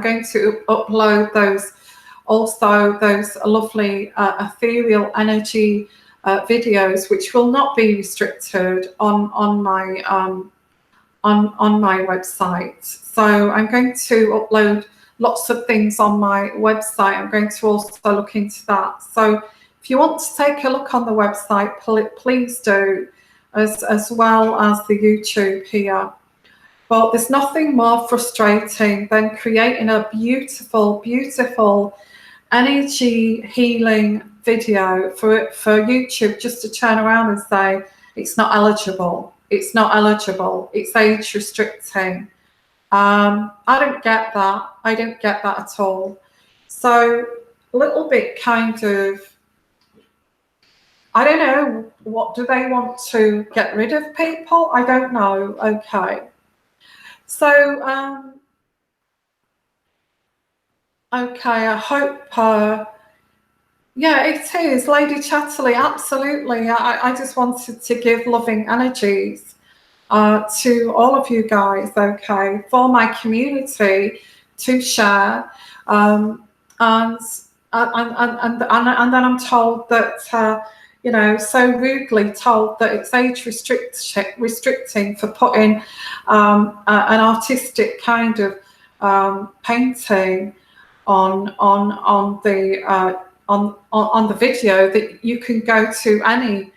going to upload those lovely ethereal energy videos, which will not be restricted on my website. So I'm going to upload lots of things on my website. I'm going to also look into that. So if you want to take a look on the website, please do, as well as the YouTube here. But there's nothing more frustrating than creating a beautiful, beautiful energy healing video for YouTube just to turn around and say it's not eligible. It's not eligible. It's age restricting. I don't get that. I don't get that at all. So a little bit kind of, I don't know, what do they want to get rid of people? I don't know. Okay. So, okay, I hope, yeah, it is, Lady Chatterley, absolutely. I just wanted to give loving energies to all of you guys, okay, for my community to share. And then I'm told that, you know, so rudely told that it's age restricting for putting an artistic kind of painting on the video, that you can go to any,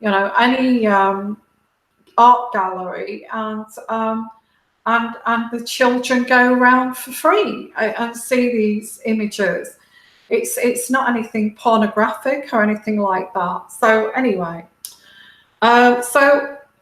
you know, any art gallery and the children go around for free and see these images. It's not anything pornographic or anything like that. So anyway,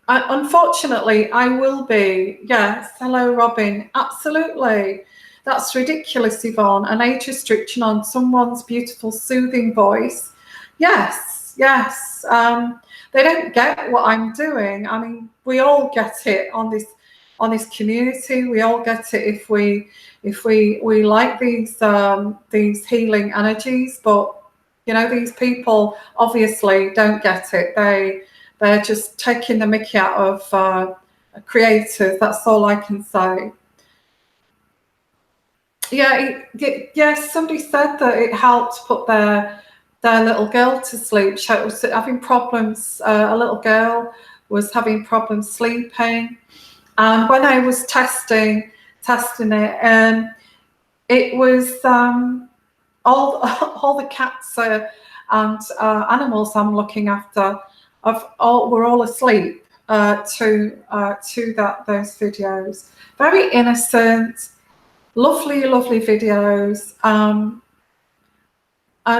unfortunately, I will be. Yes, hello, Robin. Absolutely, that's ridiculous, Yvonne. An age restriction on someone's beautiful, soothing voice. Yes, yes. They don't get what I'm doing. I mean, we all get it on this community. We all get it if we like these healing energies, but you know, these people obviously don't get it. They're just taking the mickey out of creators. That's all I can say. Yeah, yes. Somebody said that it helped put their little girl to sleep. She was having problems. A little girl was having problems sleeping, and when I was testing it, it was all the cats and animals I'm looking after were all asleep to those videos. Very innocent, lovely videos.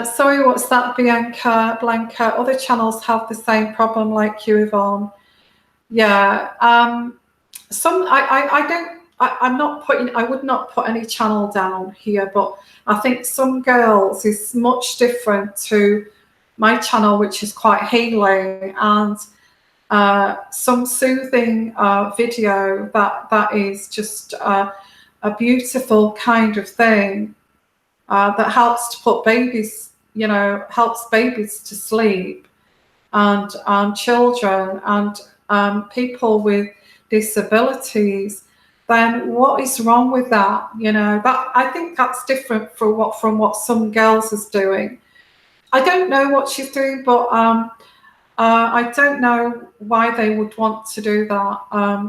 Sorry, what's that, Bianca, Blanca? Other channels have the same problem like you, Yvonne. Yeah. I would not put any channel down here, but I think Some Girls is much different to my channel, which is quite healing, and some soothing video that is just a beautiful kind of thing that helps to put babies, you know, helps babies to sleep, and children and people with disabilities. Then what is wrong with that? You know, that I think that's different from what Some Girls is doing. I don't know what she's doing, but I don't know why they would want to do that.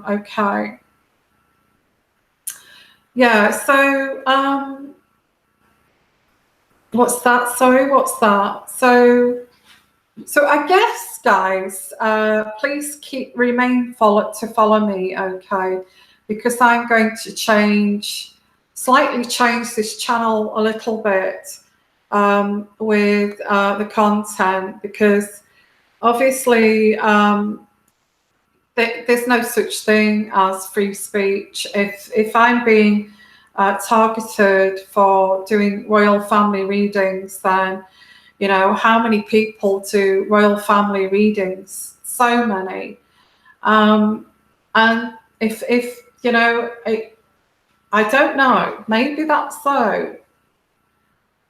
Okay. Yeah, so what's that? Sorry, what's that? So I guess, guys, please remain to follow me, okay? Because I'm going to slightly change this channel a little bit with the content, because obviously there's no such thing as free speech. If I'm being targeted for doing royal family readings, then you know, how many people do royal family readings? So many. And if you know, I don't know, maybe that's so.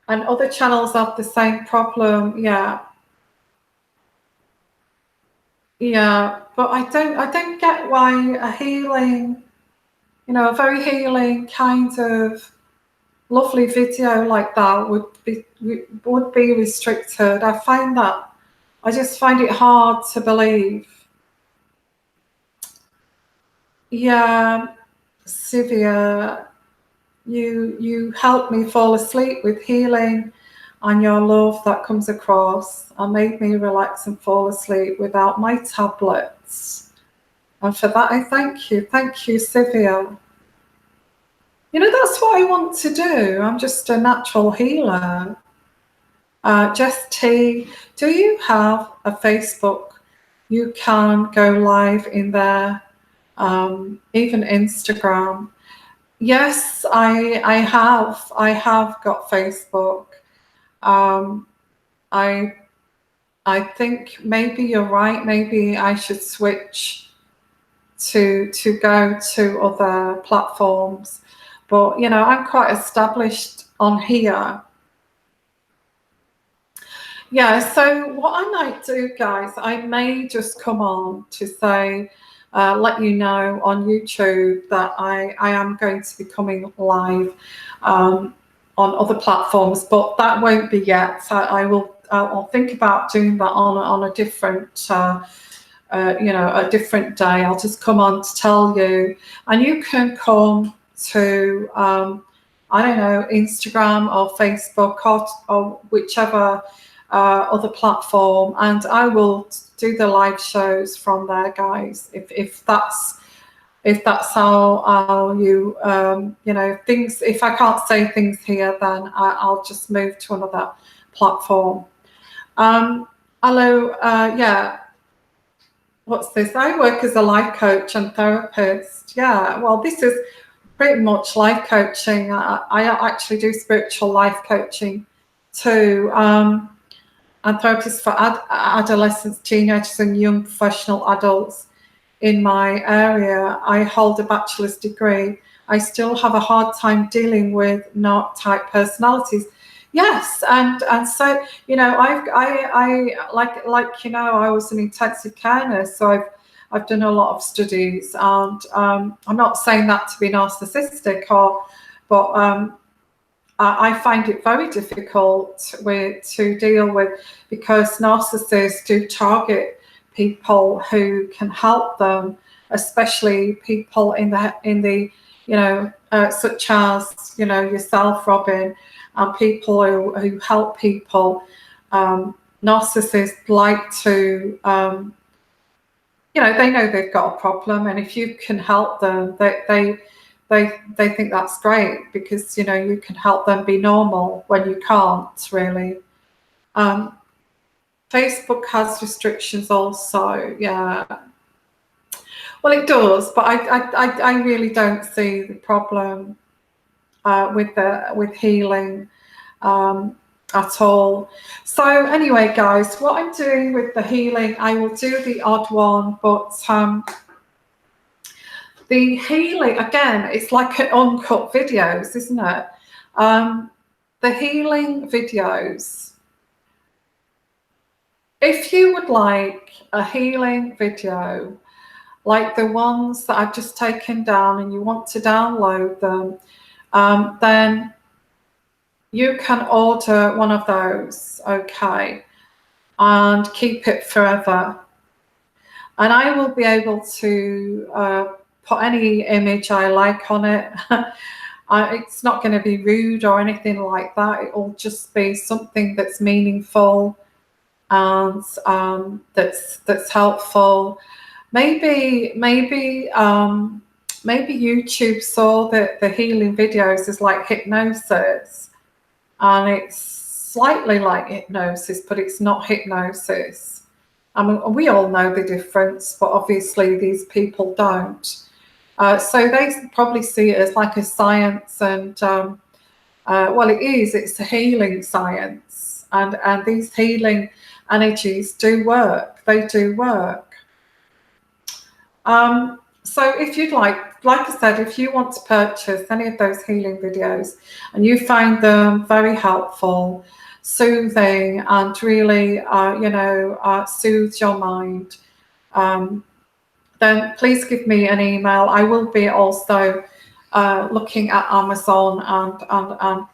And other channels have the same problem. Yeah. Yeah, but I don't get why a healing, you know, a very healing kind of lovely video like that would be restricted. I just find it hard to believe. Yeah, Sylvia, you helped me fall asleep with healing, and your love that comes across and made me relax and fall asleep without my tablets. And for that, I thank you. Thank you, Sylvia. You know, that's what I want to do. I'm just a natural healer. Jess T, do you have a Facebook? You can go live in there, even Instagram. Yes, I have. I have got Facebook. I think maybe you're right. Maybe I should switch to go to other platforms. But you know, I'm quite established on here. Yeah, so what I might do, guys, I may just come on to say, let you know on YouTube that I am going to be coming live on other platforms, but that won't be yet. I'll think about doing that on a different, a different day. I'll just come on to tell you, and you can come to, I don't know, Instagram or Facebook or whichever other platform, and I will do the live shows from there, guys. If that's how you things. If I can't say things here, then I'll just move to another platform. Hello, yeah. What's this? I work as a life coach and therapist. Yeah, well, this is pretty much life coaching. I actually do spiritual life coaching too. I'm therapist for adolescents, teenagers, and young professional adults in my area. I hold a bachelor's degree. I still have a hard time dealing with not type personalities. Yes, and so you know, I like you know, I was an intensive care nurse, so I've done a lot of studies, and I'm not saying that to be narcissistic but I find it very difficult to deal with, because narcissists do target people who can help them, especially people in the you know, such as, you know, yourself, Robin, and people who help people. Narcissists like to, you know, they know they've got a problem, and if you can help them, they think that's great, because you know, you can help them be normal when you can't really. Facebook has restrictions also. Yeah, well, it does, but I really don't see the problem with healing at all. So anyway, guys, what I'm doing with the healing, I will do the odd one, but the healing, again, it's like an uncut videos, isn't it? The healing videos, if you would like a healing video like the ones that I've just taken down and you want to download them, then you can order one of those, okay, and keep it forever. And I will be able to put any image I like on it. It's not going to be rude or anything like that. It will just be something that's meaningful and that's helpful. Maybe YouTube saw that the healing videos is like hypnosis, and it's slightly like hypnosis, but it's not hypnosis. I mean, we all know the difference, but obviously these people don't. So they probably see it as like a science, and well, it is. It's a healing science, and these healing energies do work. They do work. So if you'd like I said, if you want to purchase any of those healing videos and you find them very helpful, soothing, and really, soothes your mind, then please give me an email. I will be also looking at Amazon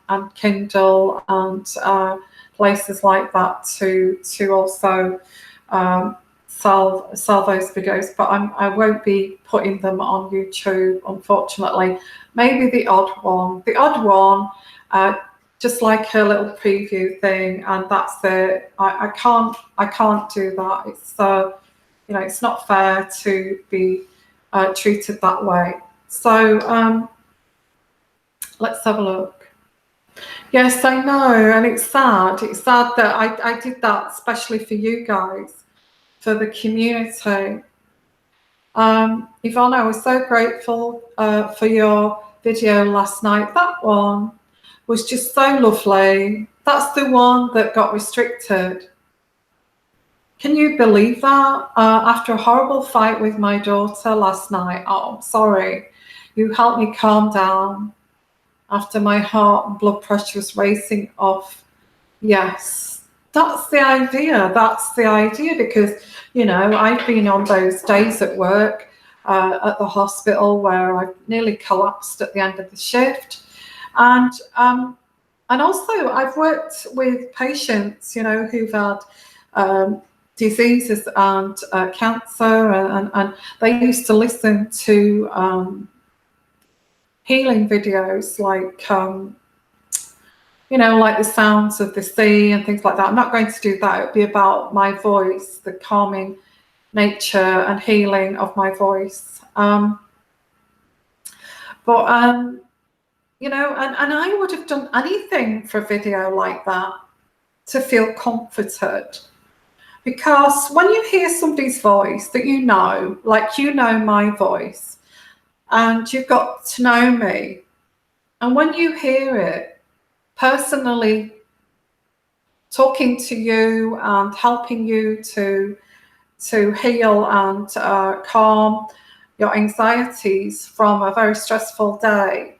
and Kindle and places like that to also sell those videos, but I won't be putting them on YouTube, unfortunately. Maybe the odd one, just like a little preview thing, and that's it. I can't do that. It's it's not fair to be treated that way. So let's have a look. Yes, I know, and it's sad. It's sad that I did that especially for you guys, for the community. Yvonne, I was so grateful for your video last night. That one was just so lovely. That's the one that got restricted. Can you believe that? After a horrible fight with my daughter last night. Oh, I'm sorry. You helped me calm down after my heart and blood pressure was racing off. Yes, that's the idea. That's the idea, because, I've been on those days at work, at the hospital, where I nearly collapsed at the end of the shift. And also I've worked with patients, who've had diseases and cancer, and they used to listen to healing videos like like the sounds of the sea and things like that. I'm not going to do that. It would be about my voice, the calming nature and healing of my voice. And I would have done anything for a video like that to feel comforted. Because when you hear somebody's voice that like my voice, and you've got to know me, and when you hear it personally talking to you and helping you to heal and calm your anxieties from a very stressful day,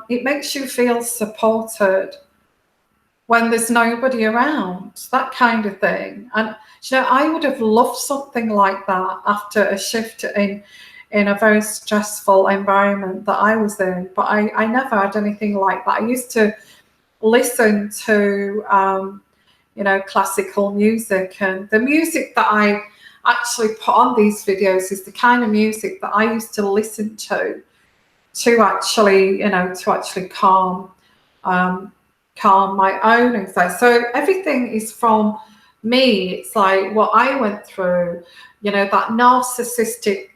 it makes you feel supported when there's nobody around, that kind of thing. And I would have loved something like that after a shift in a very stressful environment that I was in, but I never had anything like that. I used to listen to classical music, and the music that I actually put on these videos is the kind of music that I used to listen to actually calm my own anxiety. So everything is from me. It's like what I went through, that narcissistic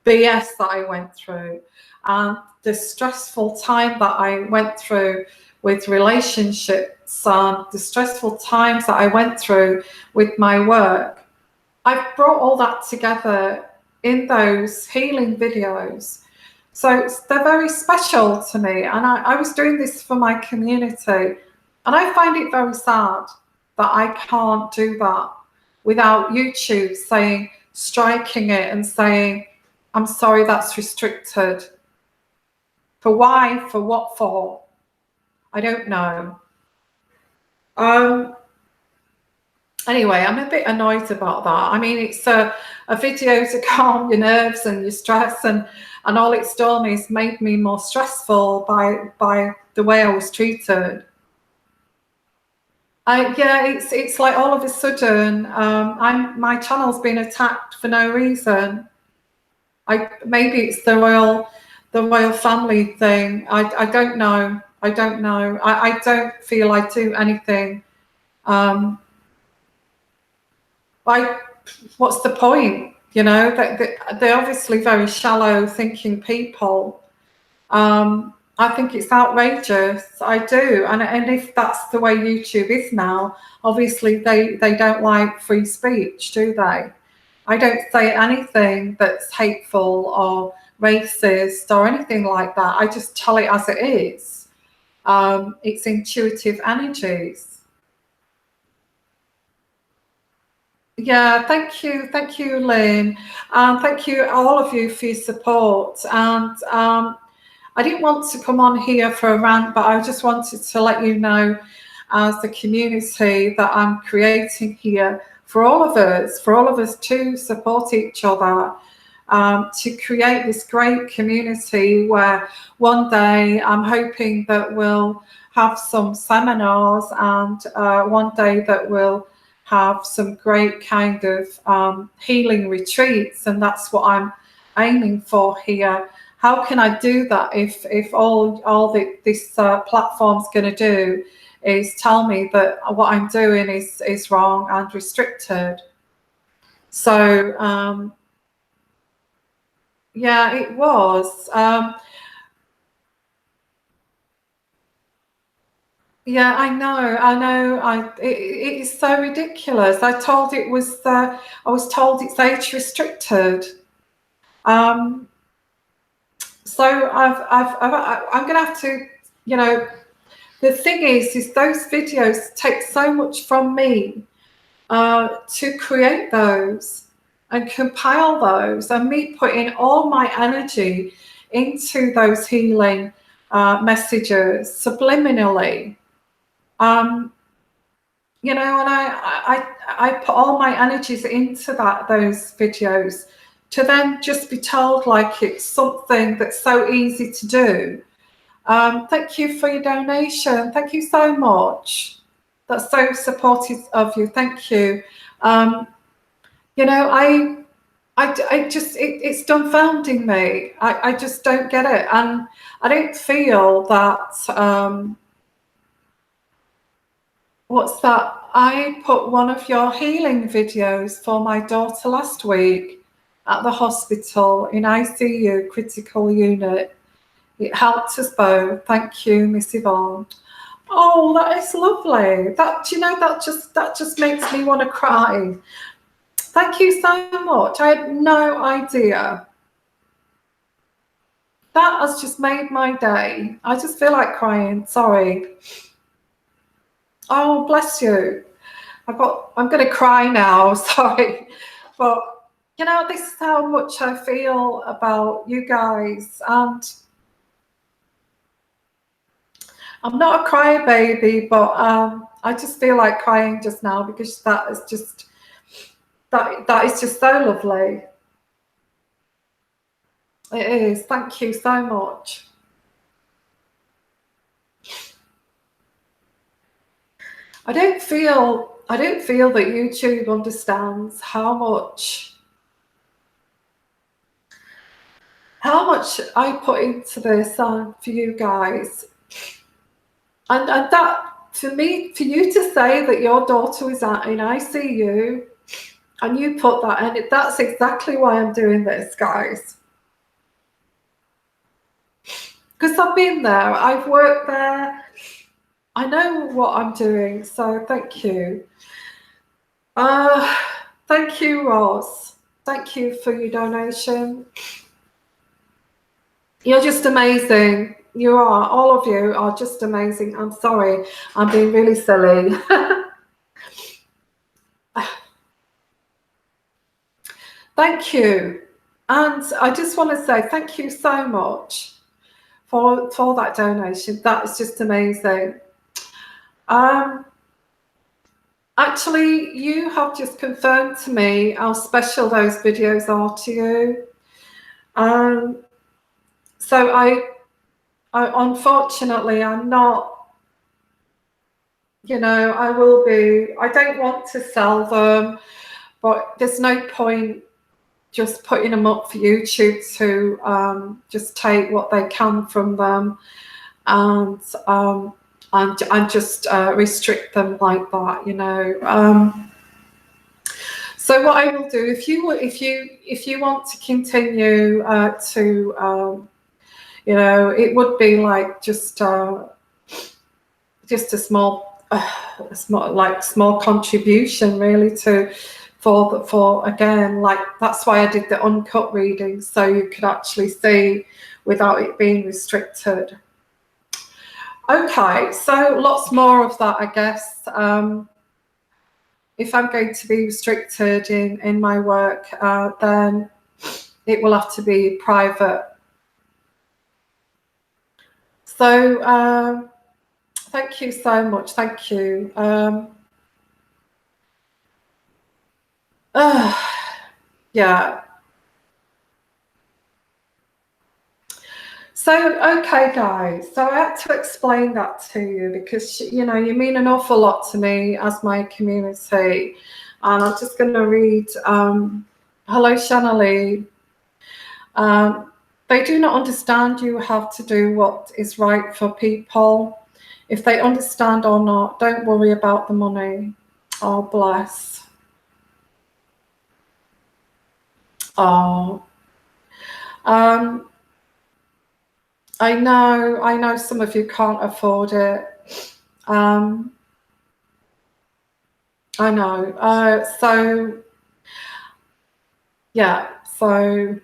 BS that I went through, and the stressful time that I went through with relationships, and the stressful times that I went through with my work. I've brought all that together in those healing videos. So they're very special to me, and I was doing this for my community, and I find it very sad that I can't do that without YouTube striking it and saying, I'm sorry, that's restricted. For why? For what for? I don't know. Anyway, I'm a bit annoyed about that. I mean, it's a video to calm your nerves and your stress, and all it's done is made me more stressful by the way I was treated. It's like all of a sudden, my channel's been attacked for no reason. Maybe it's the royal family thing. I don't know. I don't feel I do anything. What's the point? They're obviously very shallow thinking people. I think it's outrageous. I do. And if that's the way YouTube is now, obviously they don't like free speech, do they? I don't say anything that's hateful or racist or anything like that. I just tell it as it is. It's intuitive energies. Yeah, thank you, Lynn. Thank you, all of you, for your support. And I didn't want to come on here for a rant, but I just wanted to let you know, as the community that I'm creating here, for all of us to support each other. to create this great community where one day I'm hoping that we'll have some seminars, and one day that we'll have some great kind of healing retreats, and that's what I'm aiming for here. How can I do that if all this platform's going to do is tell me that what I'm doing is wrong and restricted? So yeah, it was. Yeah, I know. It is so ridiculous. I was told it's age restricted. So I'm going to have to, you know, the thing is those videos take so much from me to create those and compile those, and me putting all my energy into those healing messages subliminally. You know, and I put all my energies into those videos to then just be told like it's something that's so easy to do. Thank you for your donation. Thank you so much. That's so supportive of you. Thank you. You know, I just, it's dumbfounding me. I just don't get it. And I don't feel that, what's that? I put one of your healing videos for my daughter last week at the hospital in ICU, critical unit. It helped us both. Thank you, Miss Yvonne. Oh, that is lovely. That, you know, that just makes me want to cry. Thank you so much. I had no idea. That has just made my day. I just feel like crying. Sorry. Oh, bless you. I'm going to cry now. Sorry. But, you know, this is how much I feel about you guys. And I'm not a crybaby, but I just feel like crying just now because that is just so lovely. It is. Thank you so much. I don't feel that YouTube understands how much I put into this for you guys. And that, for you to say that your daughter was in ICU and you put that in, that's exactly why I'm doing this, guys. Because I've been there, I've worked there, I know what I'm doing, so thank you. Thank you, Ross. Thank you for your donation. You're just amazing. You are. All of you are just amazing. I'm sorry. I'm being really silly. Thank you. And I just want to say thank you so much for that donation. That is just amazing. Actually, you have just confirmed to me how special those videos are to you. So I unfortunately, I'm not, you know, I don't want to sell them, but there's no point just putting them up for YouTube to just take what they can from them and just restrict them like that, you know. So what I will do, if you want to continue to you know, it would be like just a small contribution really for again, like that's why I did the uncut reading, so you could actually see without it being restricted. Okay, so lots more of that, I guess. If I'm going to be restricted in my work, then it will have to be private. So thank you so much. Thank you. Yeah. So, okay, guys, so I had to explain that to you because, you know, you mean an awful lot to me as my community. And I'm just going to read, hello, Shanali. They do not understand you have to do what is right for people. If they understand or not, don't worry about the money. Oh, bless. Oh. I know some of you can't afford it. I know. So, yeah, so,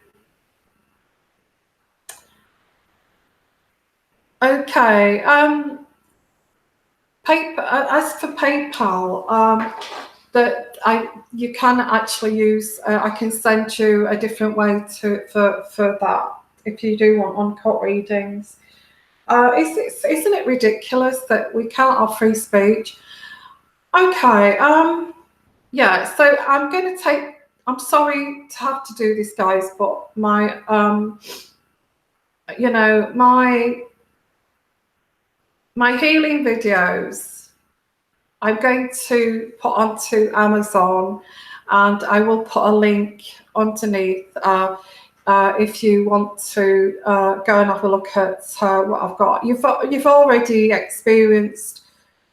okay. As for PayPal, you can actually use. I can send you a different way for that if you do want uncut readings. Isn't it ridiculous that we can't have free speech? Okay. Yeah. So I'm going to take. I'm sorry to have to do this, guys, but my you know, my healing videos, I'm going to put onto Amazon, and I will put a link underneath if you want to go and have a look at what I've got. You've already experienced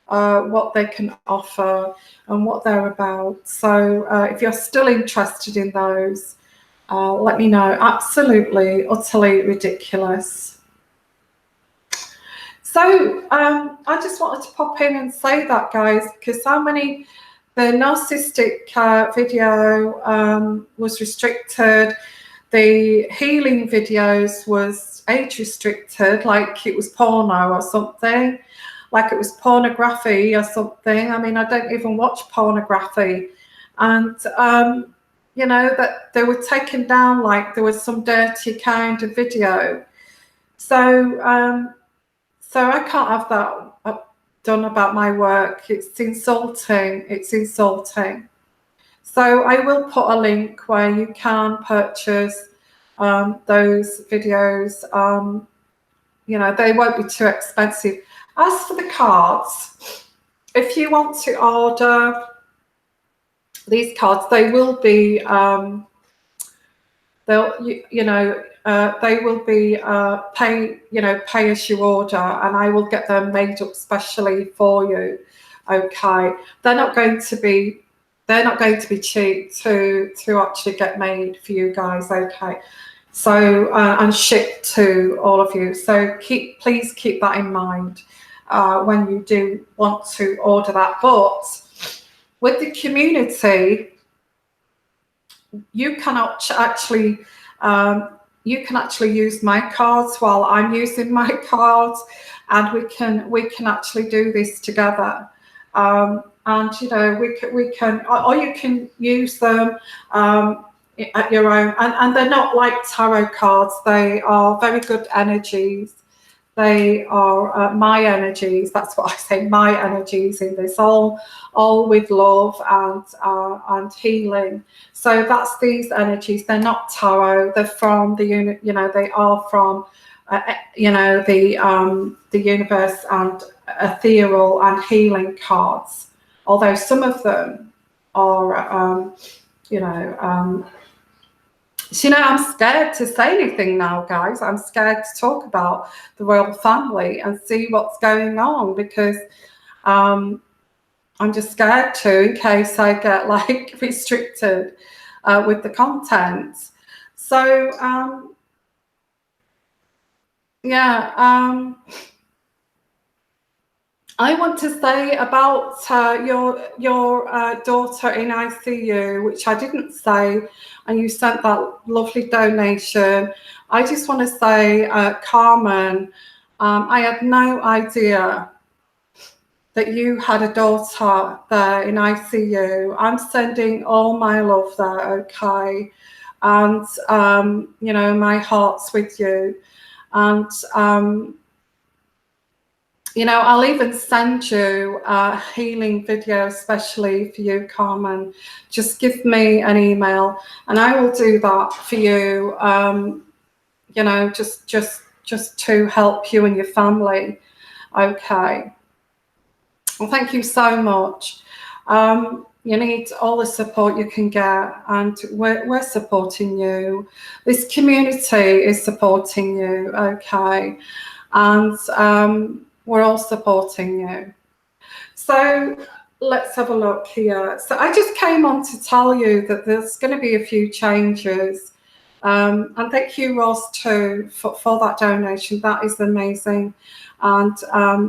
what they can offer and what they're about. So if you're still interested in those, let me know. Absolutely, utterly ridiculous. So I just wanted to pop in and say that, guys, because the narcissistic video was restricted. The healing videos was age restricted, like it was porno or something, like it was pornography or something. I mean, I don't even watch pornography. And, you know, that they were taken down like there was some dirty kind of video. So, so I can't have that done about my work. It's insulting. It's insulting. So I will put a link where you can purchase those videos. You know, they won't be too expensive. As for the cards, if you want to order these cards, they will be they will be pay as you order, and I will get them made up specially for you. Okay, they're not going to be cheap to actually get made for you guys. Okay, so and shipped to all of you. So please keep that in mind when you do want to order that. But with the community, you cannot actually use my cards while I'm using my cards, and we can actually do this together. And you know, we can, or you can use them at your own. And they're not like tarot cards. They are very good energies. They are my energies. That's what I say. My energies in this, all with love and healing. So that's these energies. They're not tarot. They're from the unit. You know, they are from the universe and ethereal and healing cards. Although some of them are so, you know, I'm scared to say anything now, guys. I'm scared to talk about the royal family and see what's going on, because I'm just scared to, in case I get like restricted with the content. So I want to say about your daughter in ICU, which I didn't say, and you sent that lovely donation. I just want to say, Carmen, I had no idea that you had a daughter there in ICU. I'm sending all my love there, okay? And, you know, my heart's with you. And, you know, I'll even send you a healing video especially for you, Carmen. Just give me an email and I will do that for you. You know, just just to help you and your family. Okay. Well, thank you so much. You need all the support you can get, and we're supporting you. This community is supporting you, okay? And we're all supporting you. So let's have a look here. So I just came on to tell you that there's going to be a few changes. And thank you, Ross, too, for that donation. That is amazing. And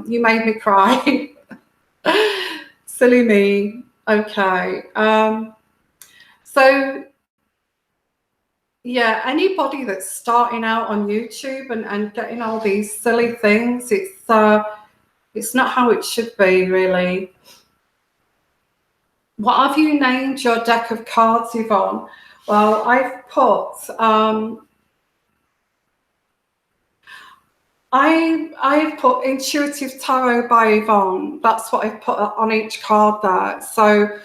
you made me cry. Silly me. Okay. So, yeah, anybody that's starting out on YouTube and getting all these silly things, it's not how it should be, really. What have you named your deck of cards, Yvonne? Well, I've put I've put Intuitive Tarot by Yvonne. That's what I've put on each card there. So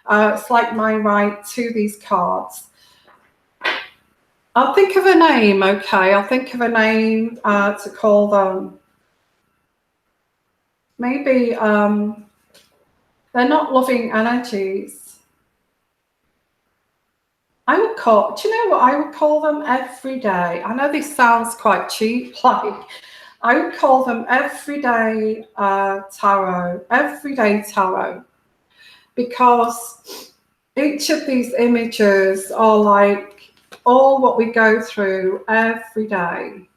it's like my right to these cards. I'll think of a name, okay? I'll think of a name to call them. Maybe they're not loving energies. I would call, do you know what I would call them? Everyday. I know this sounds quite cheap, like I would call them everyday tarot, everyday tarot, because each of these images are like all what we go through every day,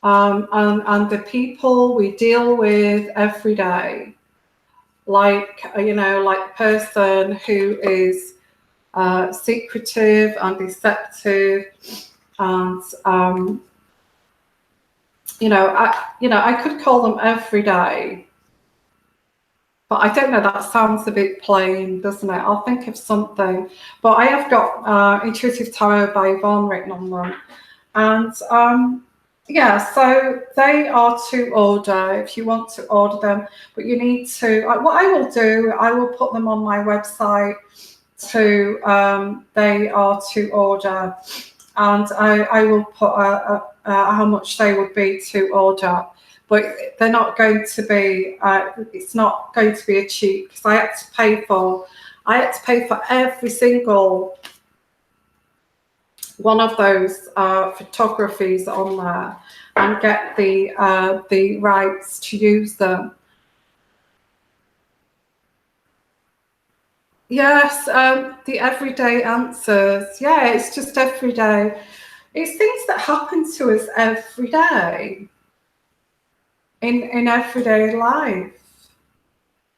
and the people we deal with every day, like, you know, like person who is secretive and deceptive, and I could call them every day, but I don't know, that sounds a bit plain, doesn't it? I'll think of something. But I have got Intuitive Tarot by Yvonne written on them. And yeah, so they are to order if you want to order them, but you need to, what I will do, I will put them on my website to, they are to order, and I will put how much they would be to order, but they're not going to be, it's not going to be a cheap, because I had to pay for every single one of those photographies on there and get the rights to use them. Yes, the everyday answers. Yeah, it's just everyday. It's things that happen to us every day in everyday life.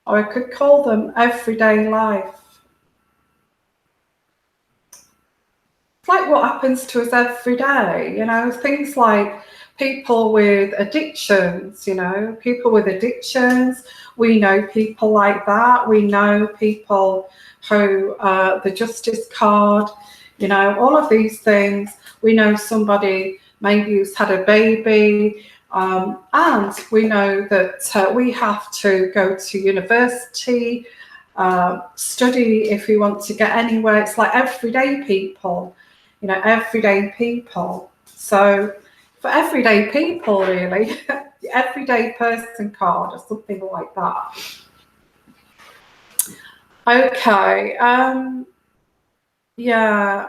Or I could call them everyday life. It's like what happens to us every day, you know, things like people with addictions, you know, people with addictions. We know people like that. We know people who, the Justice card, you know, all of these things. We know somebody maybe who's had a baby, and we know that we have to go to university, study if we want to get anywhere. It's like everyday people, you know, everyday people. So for everyday people, really, the everyday person card or something like that. Okay, yeah.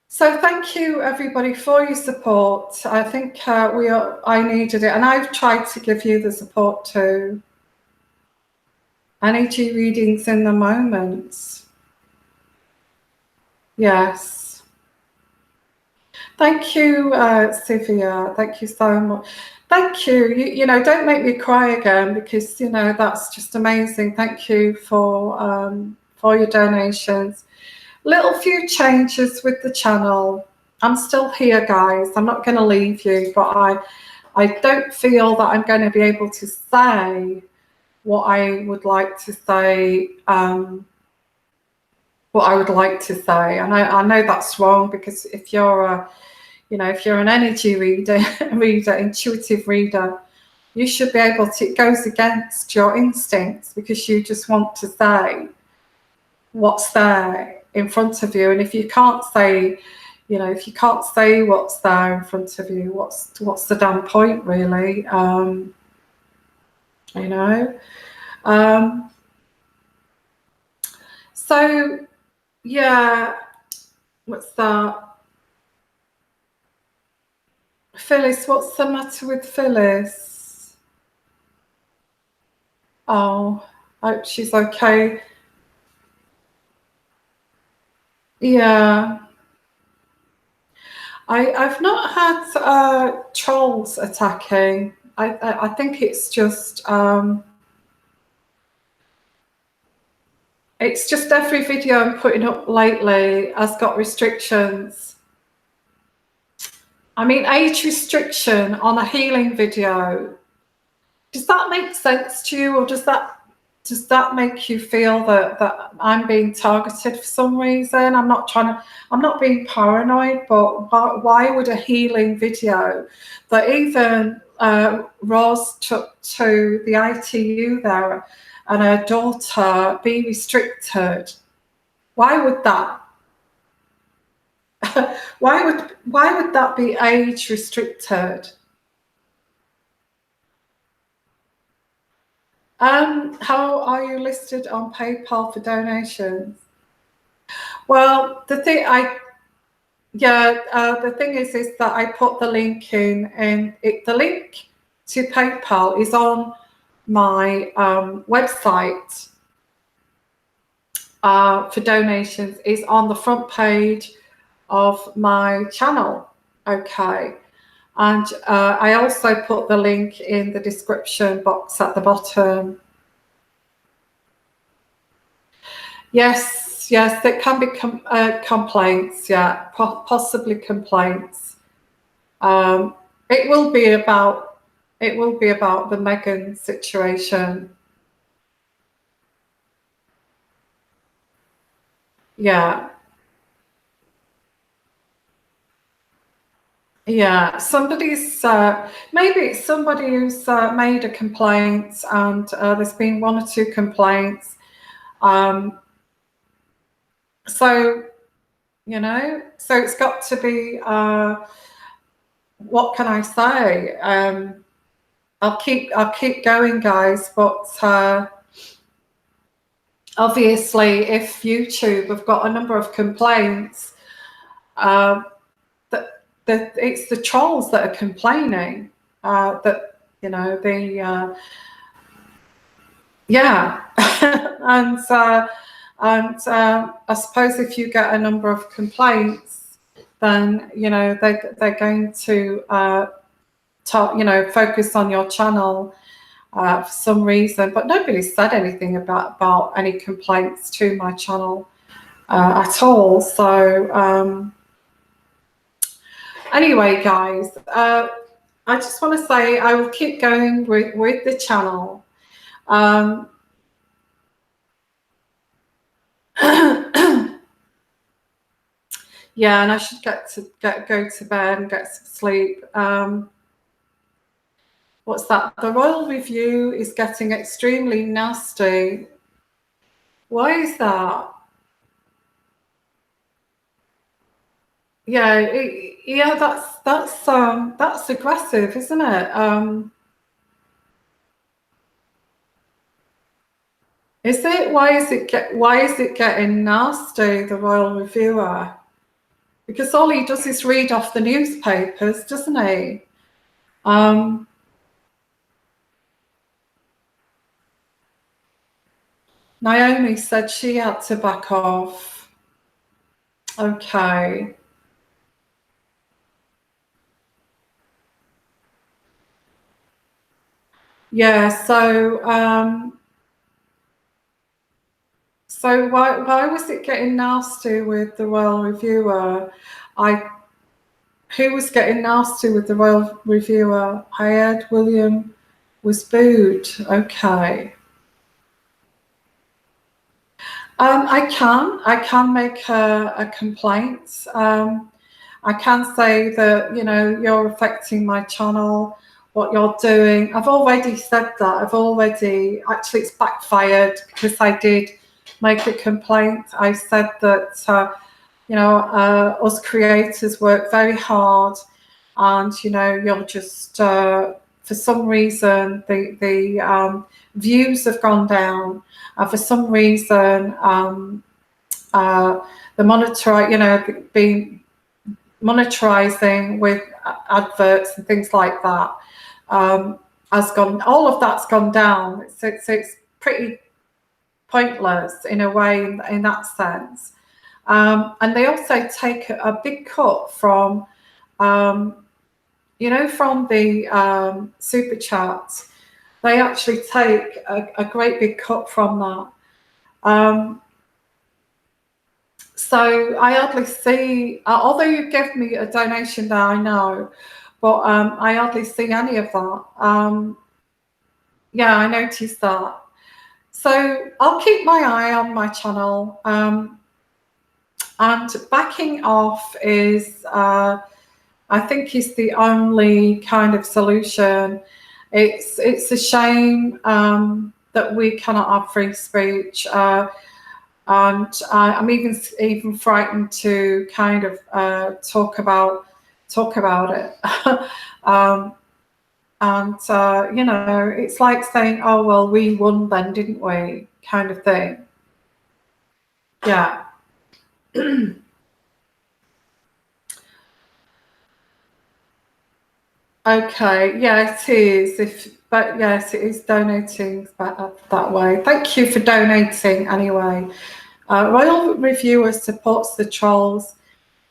So thank you everybody for your support. I think I needed it, and I've tried to give you the support too. Energy readings in the moment. Yes. Thank you, Sylvia. Thank you so much. Thank you. You know, don't make me cry again, because, you know, that's just amazing. Thank you for your donations. Little few changes with the channel. I'm still here, guys. I'm not going to leave you, but I don't feel that I'm going to be able to say what I would like to say, and I know that's wrong, because if you're if you're an energy reader, intuitive reader, you should be able to, it goes against your instincts, because you just want to say what's there. in front of you. And if you can't say, you know, if you can't say what's there in front of you, what's the damn point, really? You know. So yeah, what's that? Phyllis, what's the matter with Phyllis? Oh, I hope she's okay. Yeah. I've not had trolls attacking. I think it's just every video I'm putting up lately has got restrictions. I mean, age restriction on a healing video. Does that make sense to you, or does that make you feel that I'm being targeted for some reason? I'm not being paranoid, but why would a healing video that even Roz took to the ITU there and her daughter be restricted? Why would that? why would that be age restricted? How are you listed on PayPal for donations? Well, the thing is that I put the link in, and the link to PayPal is on my website for donations, is on the front page of my channel. Okay. And I also put the link in the description box at the bottom. Yes, there can be complaints, yeah, possibly complaints. It will be about the Meghan situation. Yeah. Yeah, maybe it's somebody who's made a complaint, and there's been one or two complaints. So, you know, so it's got to be, what can I say? I'll keep going, guys, but obviously if YouTube have got a number of complaints, that it's the trolls that are complaining, that, you know, and I suppose if you get a number of complaints, then, you know, they're going to focus on your channel for some reason. But nobody said anything about any complaints to my channel at all. So anyway, guys, I just want to say I will keep going with the channel. Yeah, and I should go to bed and get some sleep. What's that? The royal review is getting extremely nasty. Why is that? Yeah, that's aggressive, isn't it? Is it? Why is it getting nasty, the royal reviewer? Because all he does is read off the newspapers, doesn't he? Naomi said she had to back off. Okay. Yeah, so why was it getting nasty with the royal reviewer? Who was getting nasty with the royal reviewer? I heard William was booed. Okay. I can make a complaint. I can say that, you know, you're affecting my channel, what you're doing. I've already said that. Actually, it's backfired, because I did make a complaint. I said that us creators work very hard, and you're just for some reason the views have gone down, and for some reason the being monetizing with adverts and things like that has gone. All of that's gone down. It's pretty pointless in a way in that sense. And they also take a big cut from from the super chats. They actually take a great big cut from that. So I hardly see, although you give me a donation there, I know, but I hardly see any of that. Yeah, I noticed that. So I'll keep my eye on my channel. And backing off is, I think, is the only kind of solution. It's a shame that we cannot have free speech. And I'm even frightened to kind of talk about it. It's like saying, "Oh well, we won then, didn't we?" kind of thing. Yeah. Okay. Yeah, it is. But yes, it is donating that way. Thank you for donating anyway. Royal Reviewer supports the trolls.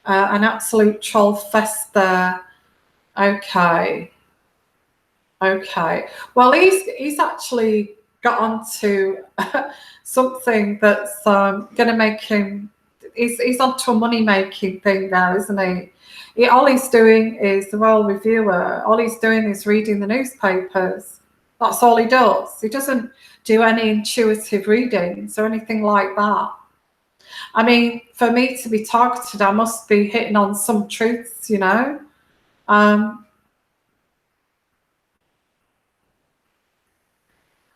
An absolute troll fest there. Okay. Well, he's actually got onto something that's going to make him. He's onto a money making thing now, isn't he? All he's doing is the Royal Reviewer. All he's doing is reading the newspapers. That's all he does. He doesn't do any intuitive readings or anything like that. I mean, for me to be targeted, I must be hitting on some truths,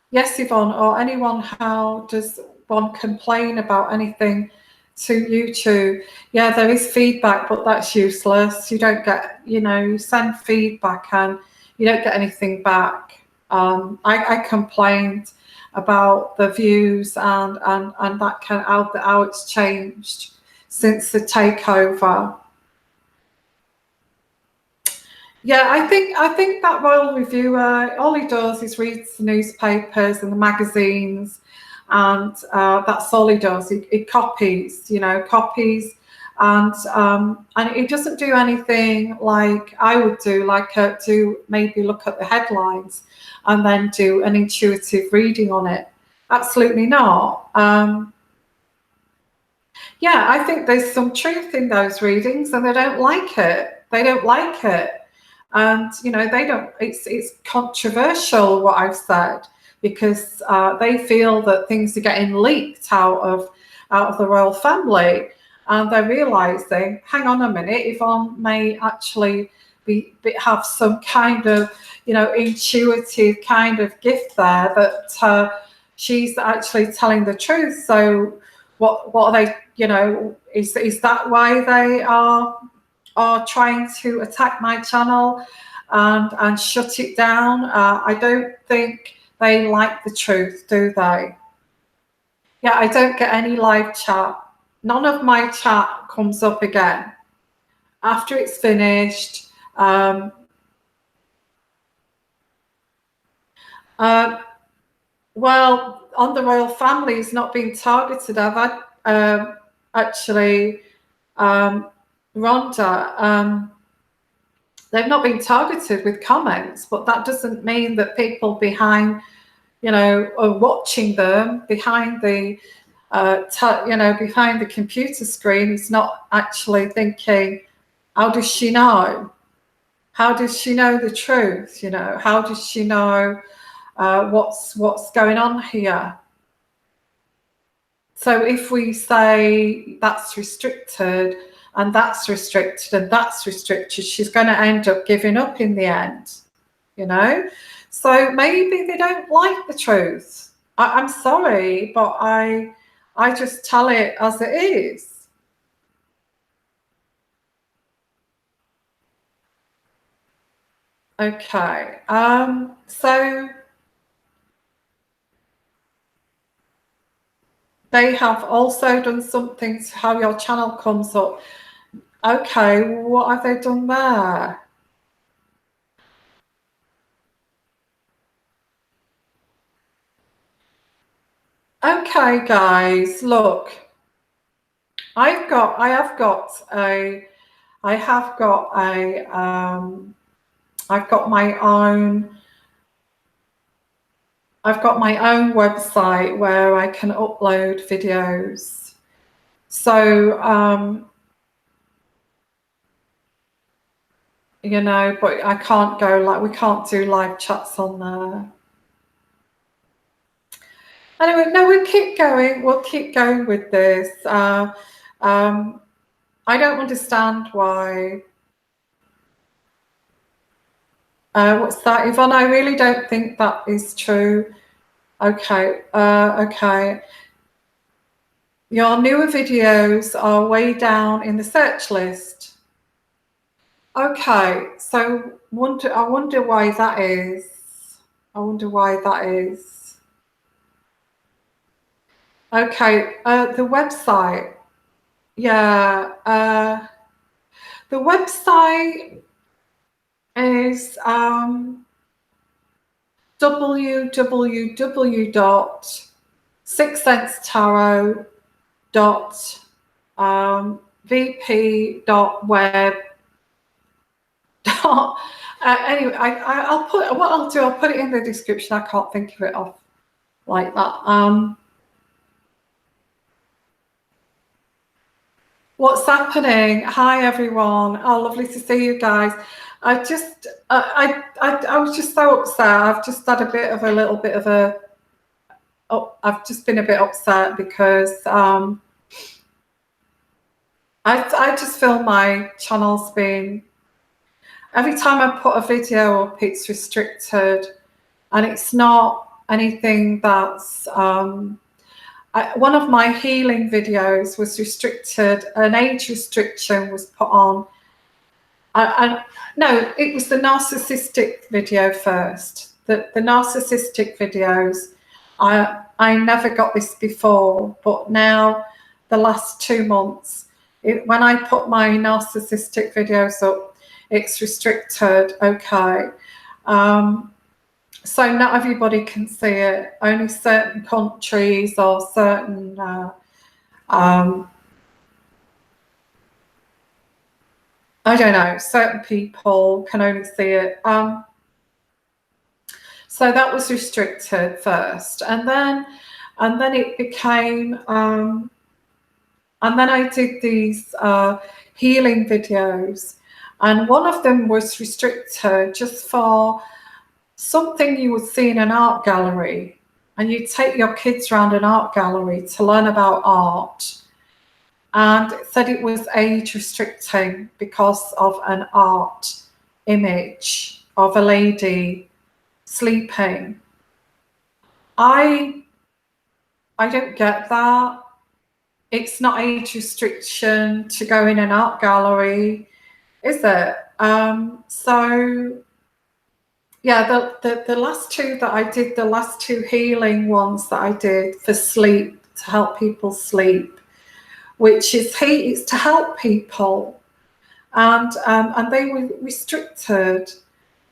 Yes, Yvonne, or anyone, how does one complain about anything to YouTube? Yeah, there is feedback, but that's useless. You don't get, you send feedback and you don't get anything back. I complained about the views and that kind of how it's changed since the takeover. Yeah, I think that Royal Reviewer, all he does is reads the newspapers and the magazines, and that's all he does. He copies, and he doesn't do anything like I would do, like to maybe look at the headlines and then do an intuitive reading on it. Absolutely not. Yeah, I think there's some truth in those readings, and they don't like it. And they don't. It's controversial what I've said, because they feel that things are getting leaked out of the royal family, and they're realizing, hang on a minute, Yvonne may actually have some kind of intuitive kind of gift there, that she's actually telling the truth. So what are they? Is that why they are trying to attack my channel and shut it down? I don't think they like the truth, do they? Yeah, I don't get any live chat. None of my chat comes up again after it's finished. Well, on the royal family is not being targeted. I've had actually Rhonda, they've not been targeted with comments, but that doesn't mean that people behind, are watching them behind the, behind the computer screen is not actually thinking, how does she know? How does she know the truth? How does she know what's going on here? So if we say that's restricted, and that's restricted, and that's restricted, she's going to end up giving up in the end, So maybe they don't like the truth. I'm sorry, but I I just tell it as it is. Okay, so they have also done something to how your channel comes up. Okay, what have they done there? Okay, guys, look, I have got my own website where I can upload videos. So, you know, but I can't go, like, we can't do live chats on there. Anyway, no, we'll keep going. We'll keep going with this. I don't understand why. What's that, Yvonne? I really don't think that is true. Okay, okay. Your newer videos are way down in the search list. Okay, so I wonder why that is. I wonder why that is. Okay, the website. Yeah, the website is www.sixsensetarot.vp.web. Anyway, I'll put it in the description. I can't think of it off like that. What's happening? Hi everyone. Oh, lovely to see you guys. I was just so upset. I've just had I've just been a bit upset because I just feel my channel's been, every time I put a video up, it's restricted, and it's not anything that's one of my healing videos was restricted. An age restriction was put on. No, it was the narcissistic video first. The narcissistic videos, I never got this before, but now the last 2 months, when I put my narcissistic videos up, it's restricted. Okay. So not everybody can see it. Only certain countries or certain I don't know, certain people can only see it. So that was restricted first, and then it became, and then I did these healing videos, and one of them was restricted just for something you would see in an art gallery, and you take your kids around an art gallery to learn about art. And it said it was age restricting because of an art image of a lady sleeping. I don't get that. It's not age restriction to go in an art gallery, is it? So yeah, the last two that I did, the last two healing ones that I did for sleep, to help people sleep, which is it's to help people, and they were restricted,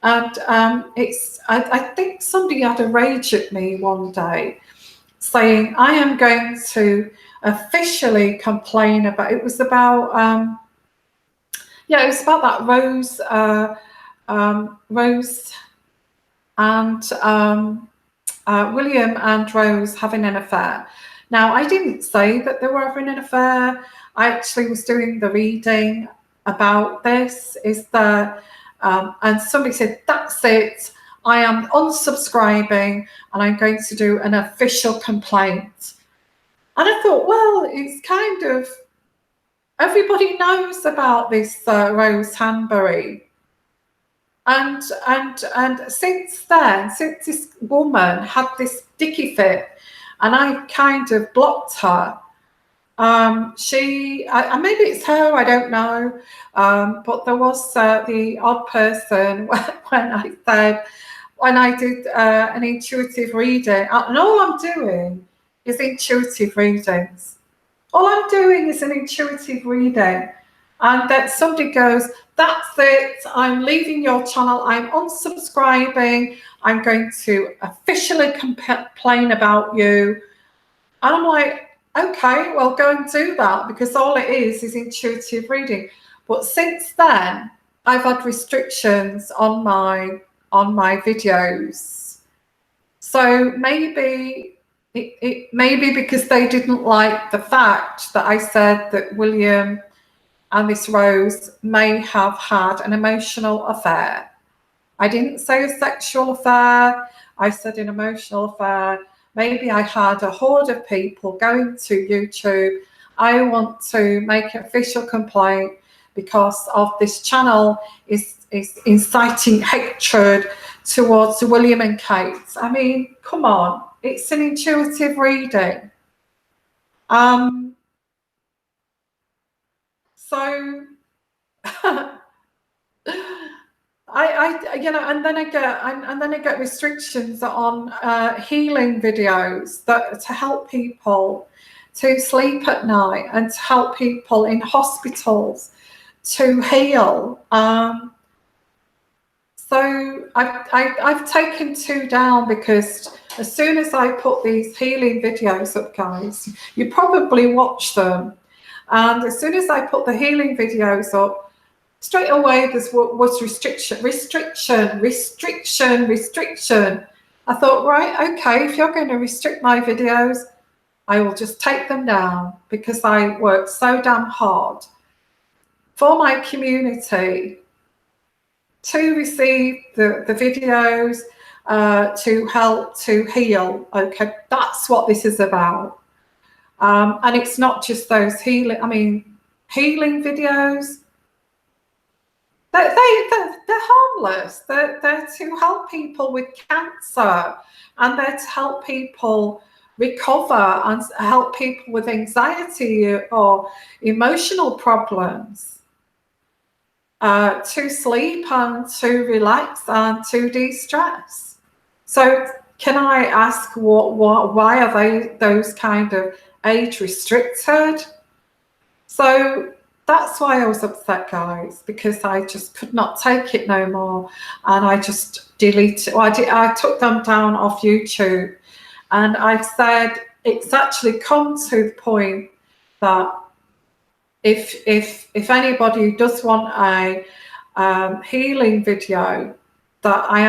and I think somebody had a rage at me one day, saying I am going to officially complain about. It was about that Rose and William and Rose having an affair. Now, I didn't say that they were having an affair. I actually was doing the reading about this. And somebody said, that's it. I am unsubscribing and I'm going to do an official complaint. And I thought, well, it's kind of, everybody knows about this Rose Hanbury. And since then, since this woman had this dicky fit, and I kind of blocked her. Maybe it's her, I don't know, but there was the odd person when I did an intuitive reading, and all I'm doing is intuitive readings. All I'm doing is an intuitive reading, and then somebody goes, that's it, I'm leaving your channel, I'm unsubscribing, I'm going to officially complain about you. And I'm like, okay, well, go and do that, because all it is intuitive reading. But since then, I've had restrictions on my videos. So maybe maybe because they didn't like the fact that I said that William and this Rose may have had an emotional affair. I didn't say a sexual affair, I said an emotional affair. Maybe I had a horde of people going to YouTube. I want to make an official complaint because of this channel is inciting hatred towards William and Kate. I mean, come on, it's an intuitive reading. So I you know, and then I get restrictions on healing videos that to help people to sleep at night and to help people in hospitals to heal. So I've taken 2 down, because as soon as I put these healing videos up, guys, you probably watch them, and as soon as I put the healing videos up, straight away there was restriction. I thought, right, okay, if you're going to restrict my videos, I will just take them down, because I work so damn hard for my community to receive the videos, to help to heal. Okay, that's what this is about. And it's not just those healing videos. They're harmless. They're to help people with cancer, and they're to help people recover and help people with anxiety or emotional problems, to sleep and to relax and to de-stress. So can I ask, why are they those kind of age restricted? So that's why I was upset, guys, because I just could not take it no more, and I just deleted. Well, I took them down off YouTube, and I've said it's actually come to the point that if anybody does want a healing video, that I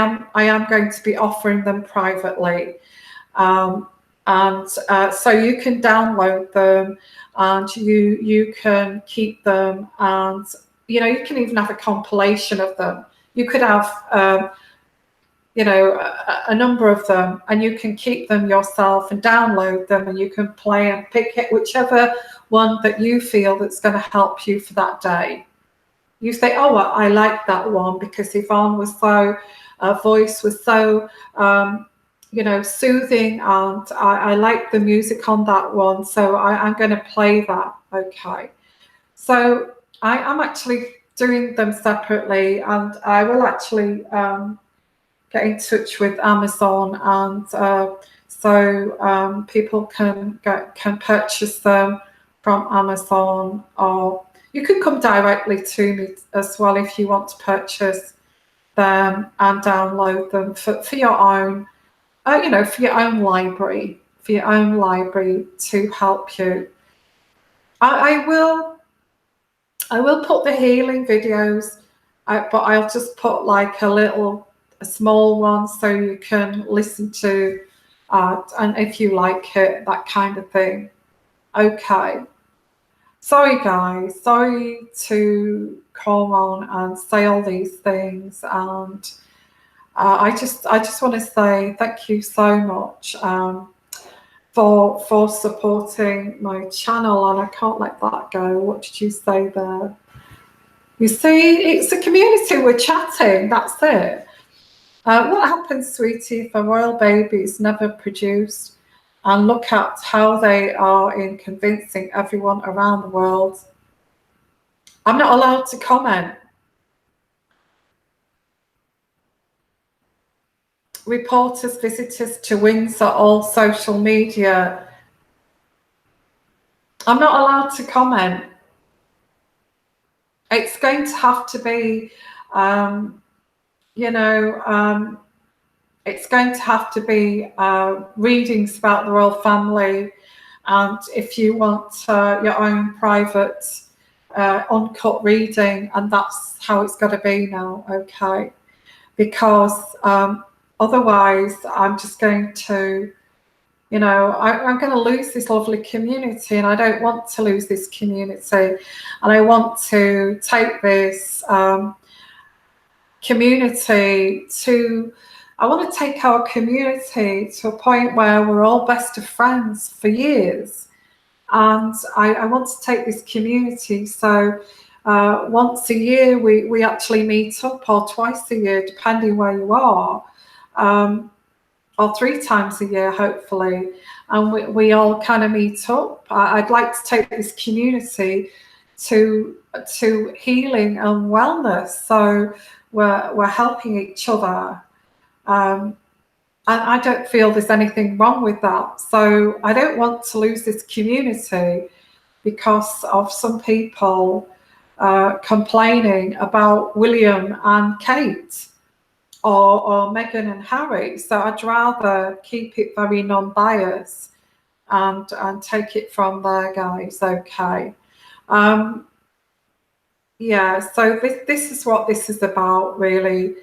am going to be offering them privately, and so you can download them, and you can keep them, and you know, you can even have a compilation of them. You could have you know, a number of them, and you can keep them yourself and download them, and you can play and pick it, whichever one that you feel that's going to help you for that day. You say, oh, I like that one because Yvonne was so, voice was so, you know, soothing, and I like the music on that one, so I'm going to play that. Okay, so I'm actually doing them separately, and I will actually get in touch with Amazon, and so people can purchase them from Amazon, or you can come directly to me as well if you want to purchase them and download them for your own, you know, for your own library, to help you. I will put the healing videos, but I'll just put like a small one so you can listen to, and if you like it, that kind of thing. Okay. Sorry guys, sorry to call on and say all these things, and I just want to say thank you so much for supporting my channel, and I can't let that go. What did you say there? You see, it's a community, we're chatting, that's it. What happens, sweetie, if a royal baby is never produced? and look at how they are in convincing everyone around the world. I'm not allowed to comment. Reporters, visitors to Windsor, all social media. I'm not allowed to comment. It's going to have to be, it's going to have to be readings about the royal family, and if you want your own private uncut reading, and that's how it's got to be now, okay? Because otherwise I'm just going to, I'm going to lose this lovely community, and I don't want to lose this community. And I want to take this community to, I want to take our community to a point where we're all best of friends for years. And I want to take this community so once a year we actually meet up, or twice a year, depending where you are, or 3 times a year, hopefully, and we all kind of meet up. I'd like to take this community to healing and wellness, so we're helping each other. And I don't feel there's anything wrong with that. So I don't want to lose this community because of some people complaining about William and Kate, or Meghan and Harry. So I'd rather keep it very non-biased and take it from there, guys, okay? Yeah, so this is what this is about, really.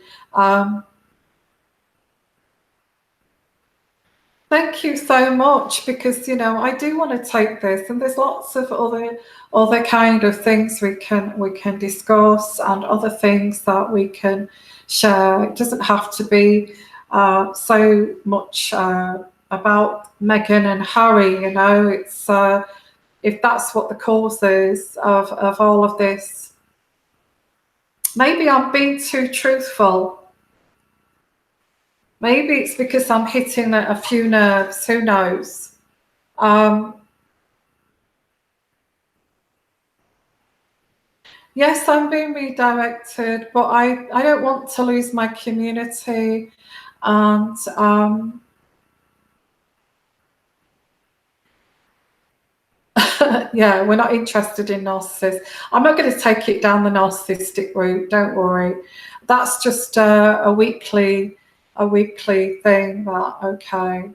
Thank you so much, because I do want to take this, and there's lots of other kind of things we can discuss, and other things that we can share. It doesn't have to be so much about Meghan and Harry. It's if that's what the cause is of all of this. Maybe I'm being too truthful. Maybe it's because I'm hitting a few nerves, who knows? Yes, I'm being redirected, but I don't want to lose my community, and yeah, we're not interested in narcissists. I'm not going to take it down the narcissistic route, don't worry. That's just a weekly thing. That okay?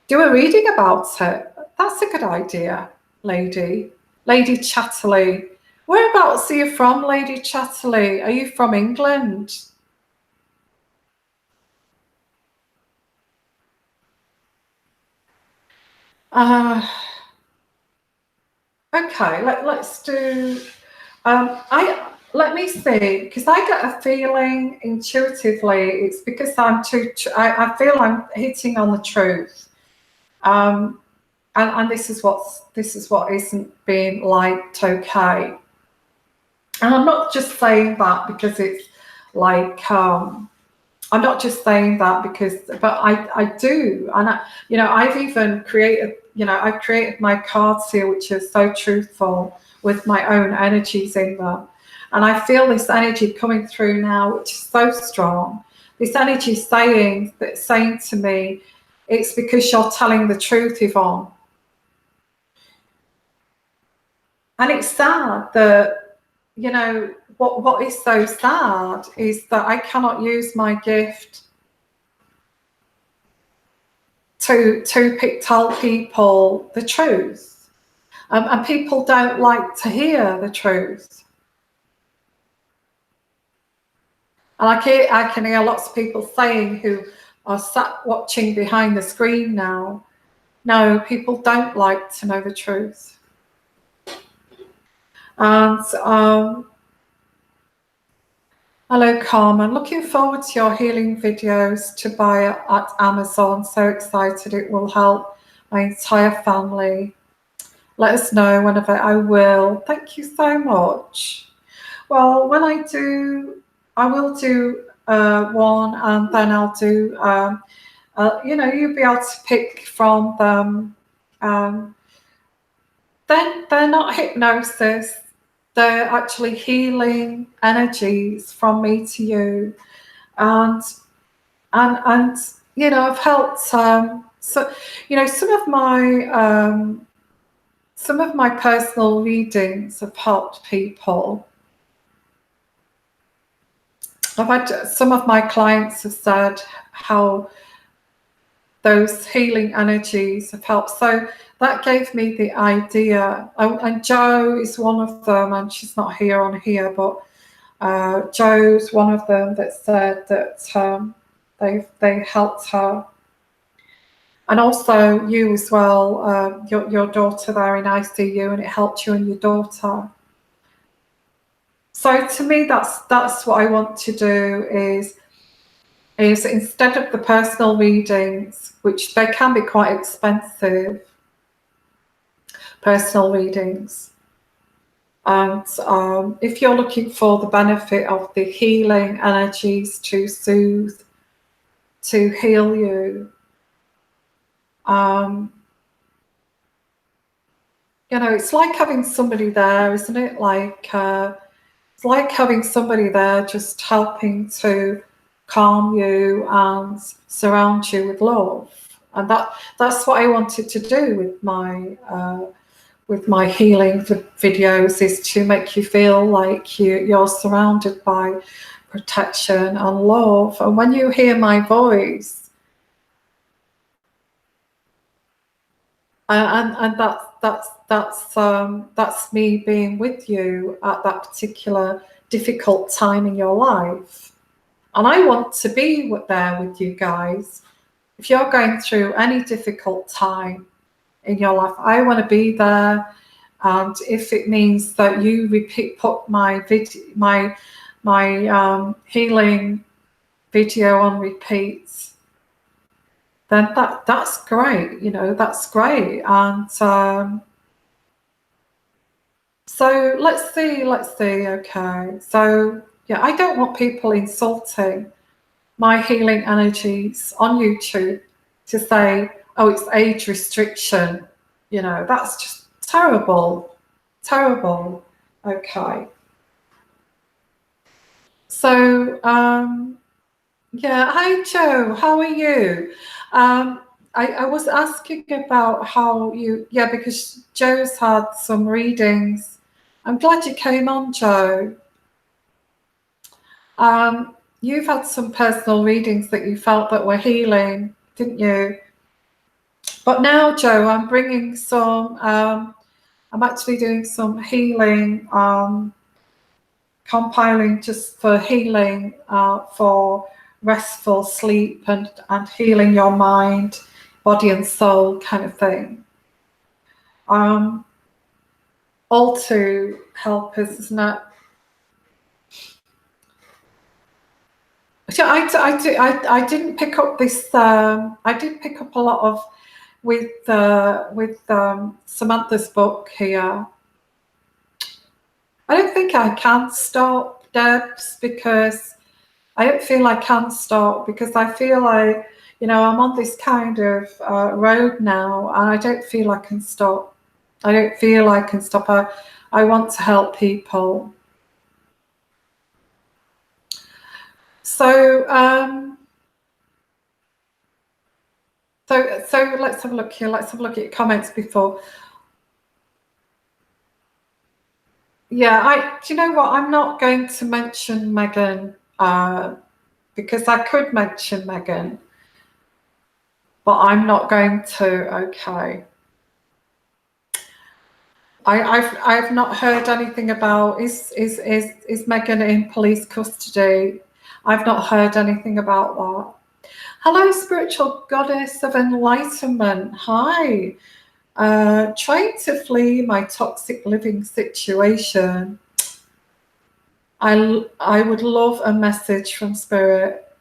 Do a reading about it. That's a good idea, Lady Chatterley. Whereabouts are you from, Lady Chatterley? Are you from England? Okay, let's do. Let me see, because I get a feeling intuitively it's because I'm I feel I'm hitting on the truth, and this is what isn't being liked, okay? And I'm not just saying that because it's like I'm not just saying that because, but I do, and I've even created, I created my cards here, which are so truthful with my own energies in them. And I feel this energy coming through now, which is so strong. This energy saying to me, it's because you're telling the truth, Yvonne. And it's sad that, what is so sad is that I cannot use my gift to tell people the truth. And people don't like to hear the truth. And I can hear lots of people saying, who are sat watching behind the screen now, no, people don't like to know the truth. And hello, Carmen. Looking forward to your healing videos to buy at Amazon. So excited, it will help my entire family. Let us know whenever. I will. Thank you so much. Well, when I will do one, and then I'll do you'll be able to pick from them. Then they're not hypnosis. They're actually healing energies from me to you, and I've helped. So some of my personal readings have helped people. I've had some of my clients have said how those healing energies have helped. So that gave me the idea. And Jo is one of them, and she's not here on here, but Jo's one of them that said that they helped her. And also you as well, your daughter there in ICU, and it helped you and your daughter. So to me, that's what I want to do is instead of the personal readings, which they can be quite expensive, personal readings. And if you're looking for the benefit of the healing energies to soothe, to heal you, it's like having somebody there, isn't it? It's like having somebody there just helping to calm you and surround you with love. And that's what I wanted to do with my healing videos, is to make you feel like you're surrounded by protection and love. And when you hear my voice, and that's me being with you at that particular difficult time in your life. And I want to be there with you guys. If you're going through any difficult time in your life, I want to be there. And if it means that you put my healing video on repeat, then that's great. That's great. And so let's see. Okay. So yeah, I don't want people insulting my healing energies on YouTube to say, oh, it's age restriction. That's just terrible. Okay. So yeah, hi Jo, how are you? I was asking about how because Jo's had some readings. I'm glad you came on, Jo. You've had some personal readings that you felt that were healing, didn't you? But now, Jo, I'm bringing some, I'm actually doing some healing, compiling just for healing, for restful sleep and healing your mind, body and soul kind of thing. All to help us, isn't it? I didn't pick up this. I did pick up a lot of with Samantha's book here. I don't think I can stop, Debs, because I don't feel I can stop, because I feel like I'm on this kind of road now, and I don't feel I can stop. I don't feel I can stop. I want to help people. So, so let's have a look here. Let's have a look at your comments before. Yeah, do you know what? I'm not going to mention Megan, because I could mention Megan, but I'm not going to. Okay. I've not heard anything about is Megan in police custody. I've not heard anything about that. Hello, spiritual goddess of enlightenment. Hi. Trying to flee my toxic living situation. I would love a message from spirit.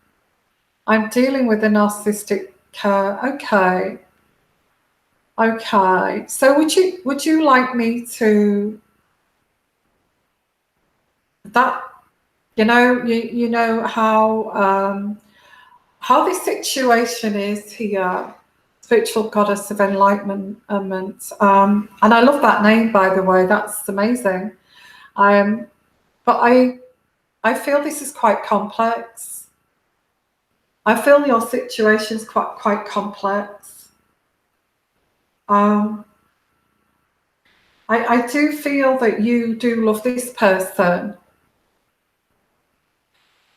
I'm dealing with a narcissistic okay. Okay. So would you like me to that you know how how this situation is here, spiritual goddess of enlightenment, and I love that name, by the way, that's amazing. But I feel this is quite complex. I feel your situation is quite complex. I do feel that you do love this person,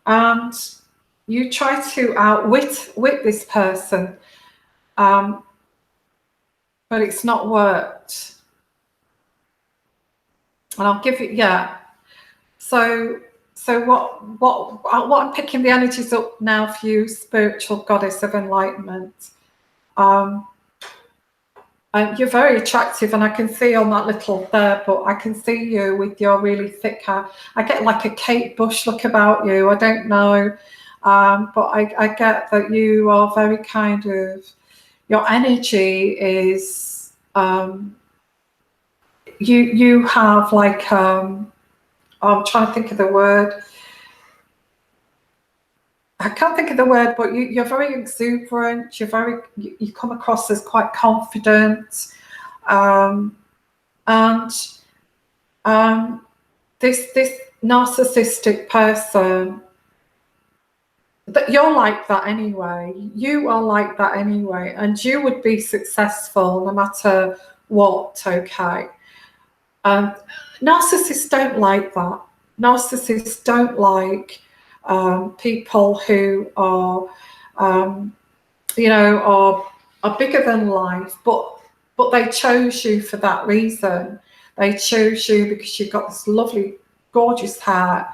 and you try to outwit this person, but it's not worked. And I'll give you, yeah. So what I'm picking the energies up now for you, spiritual goddess of enlightenment. And you're very attractive, and I can see on that little there, but I can see you with your really thick hair. I get like a Kate Bush look about you. I don't know, but I get that you are very kind of, your energy is, you have like, I'm trying to think of the word. I can't think of the word, but you're very exuberant. You come across as quite confident, and this narcissistic person, that you're like that anyway. You are like that anyway, and you would be successful no matter what. Okay, narcissists don't like that. Narcissists don't like people who are, are bigger than life, but they chose you for that reason. They chose you because you've got this lovely, gorgeous hair,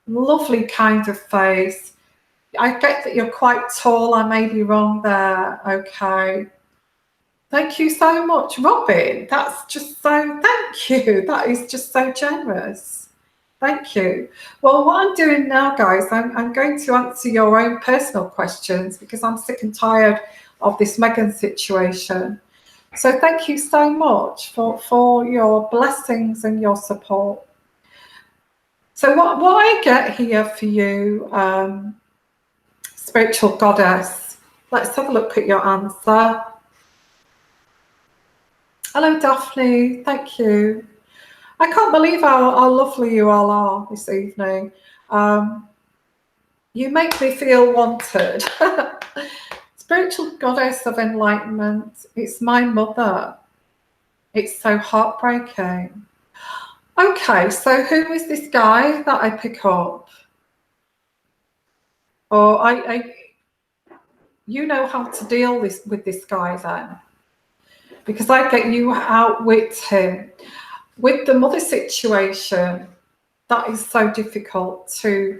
lovely kind of face. I get that you're quite tall. I may be wrong there. Okay. Thank you so much, Robin. That's just so, thank you. That is just so generous. Thank you. Well, what I'm doing now, guys, I'm going to answer your own personal questions because I'm sick and tired of this Megan situation. So thank you so much for your blessings and your support. So what I get here for you, spiritual goddess, let's have a look at your answer. Hello, Daphne. Thank you. I can't believe how lovely you all are this evening. You make me feel wanted. Spiritual goddess of enlightenment. It's my mother. It's so heartbreaking. Okay, so who is this guy that I pick up? Or you know how to deal with this guy then, because I get you outwit him. With the mother situation, that is so difficult to,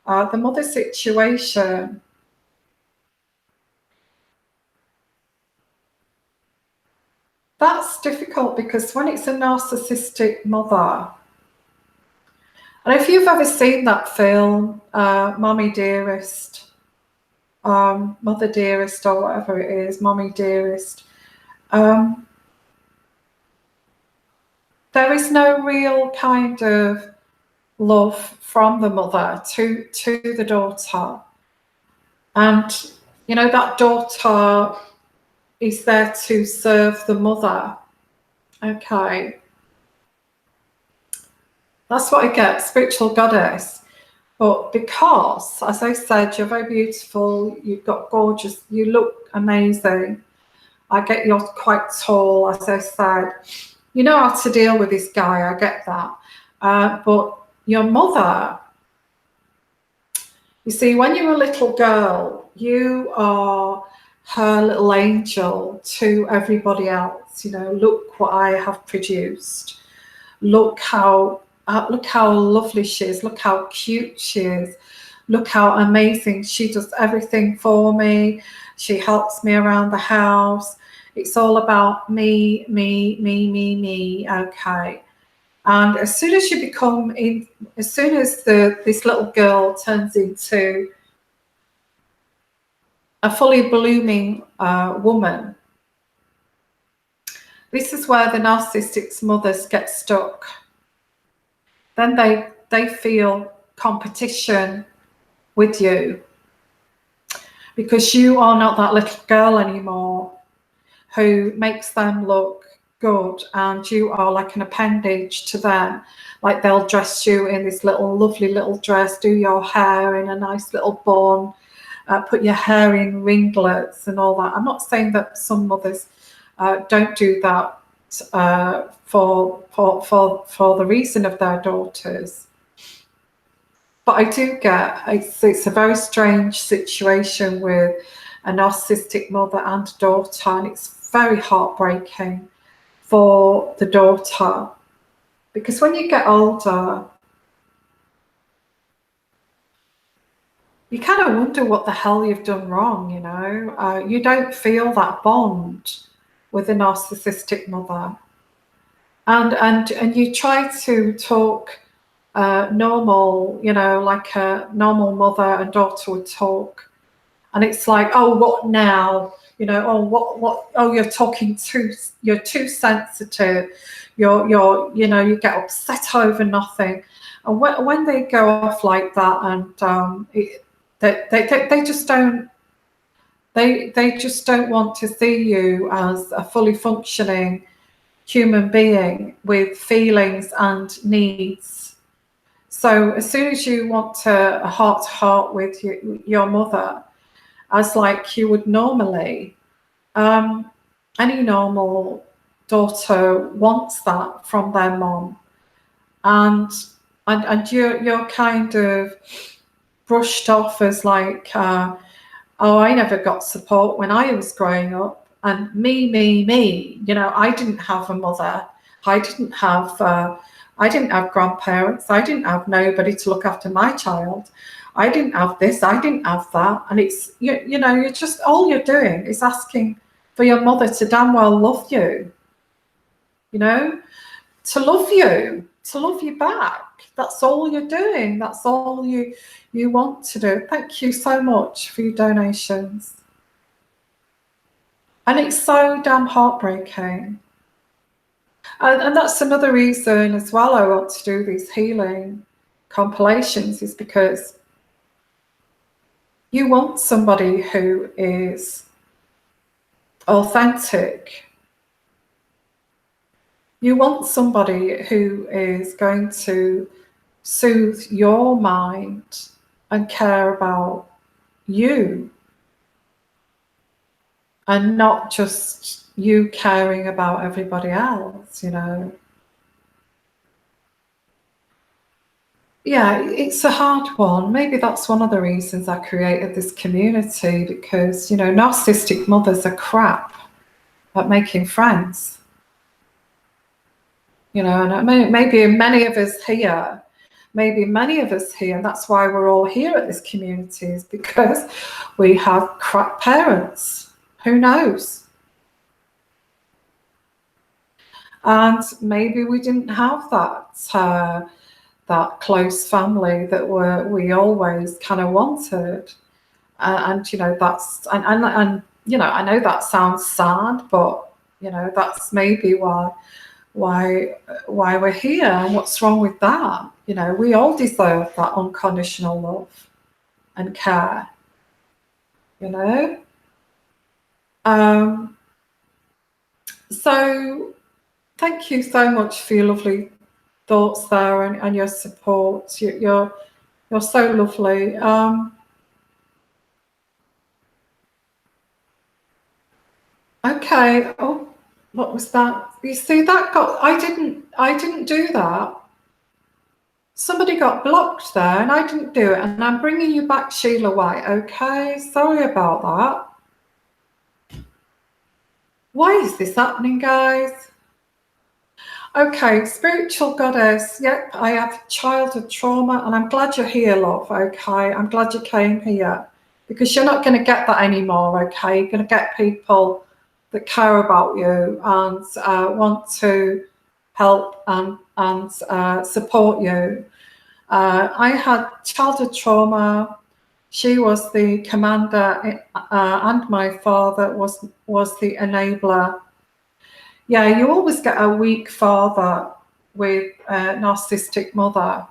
the mother situation, that's difficult because when it's a narcissistic mother, and if you've ever seen that film, Mommy Dearest, Mother Dearest, or whatever it is, Mommy Dearest, there is no real kind of love from the mother to the daughter. And, you know, that daughter is there to serve the mother. Okay. That's what I get, spiritual goddess. But because, as I said, you're very beautiful, you've got gorgeous, you look amazing. I get you're quite tall, as I said. You know how to deal with this guy, I get that. But your mother, you see, when you're a little girl, you are her little angel to everybody else. You know, look what I have produced. Look how lovely she is. Look how cute she is. Look how amazing. She does everything for me. She helps me around the house. It's all about me, me, me, me, me. Okay. And as soon as this little girl turns into a fully blooming woman, this is where the narcissistic mothers get stuck. Then they feel competition with you. because you are not that little girl anymore who makes them look good, and you are like an appendage to them. Like they'll dress you in this little lovely little dress, do your hair in a nice little bun, put your hair in ringlets and all that. I'm not saying that some mothers don't do that for the reason of their daughters. But I do get it's a very strange situation with a narcissistic mother and daughter, and it's very heartbreaking for the daughter, because when you get older, you kind of wonder what the hell you've done wrong, you know. You don't feel that bond with a narcissistic mother, and you try to talk normal, you know, like a normal mother and daughter would talk, and it's like, oh, what now? You know, oh, what? Oh, you're too sensitive. You know, you get upset over nothing, and when they go off like that, and they just don't. They just don't want to see you as a fully functioning human being with feelings and needs. So as soon as you want a heart-to-heart with your mother, as like you would normally, any normal daughter wants that from their mom, and you're kind of brushed off as like, oh, I never got support when I was growing up, and me. You know, I didn't have a mother. I didn't have grandparents. I didn't have nobody to look after my child. I didn't have this. I didn't have that. And it's, you know, you're just, all you're doing is asking for your mother to damn well love you. You know, to love you back. That's all you're doing. That's all you want to do. Thank you so much for your donations. And it's so damn heartbreaking. And that's another reason as well I want to do these healing compilations, is because you want somebody who is authentic. You want somebody who is going to soothe your mind and care about you, and not just you caring about everybody else, you know. Yeah, it's a hard one. Maybe that's one of the reasons I created this community, because, you know, narcissistic mothers are crap at making friends. You know, and maybe many of us here, and that's why we're all here at this community, is because we have crap parents. Who knows? And maybe we didn't have that close family that we always kind of wanted. And you know, that's and you know, I know that sounds sad, but you know, that's maybe why we're here. And what's wrong with that? You know, we all deserve that unconditional love and care, you know. So thank you so much for your lovely thoughts there, and your support. You're so lovely. Okay. Oh, what was that? You see, that got, I didn't do that. Somebody got blocked there, and I didn't do it. And I'm bringing you back, Sheila White. Okay, sorry about that. Why is this happening, guys? Okay, spiritual goddess. Yep, I have childhood trauma, and I'm glad you're here, love. Okay, I'm glad you came here, because you're not going to get that anymore. Okay, you're going to get people that care about you and want to help and support you. I had childhood trauma. She was the commander, and my father was the enabler. Yeah, you always get a weak father with a narcissistic mother.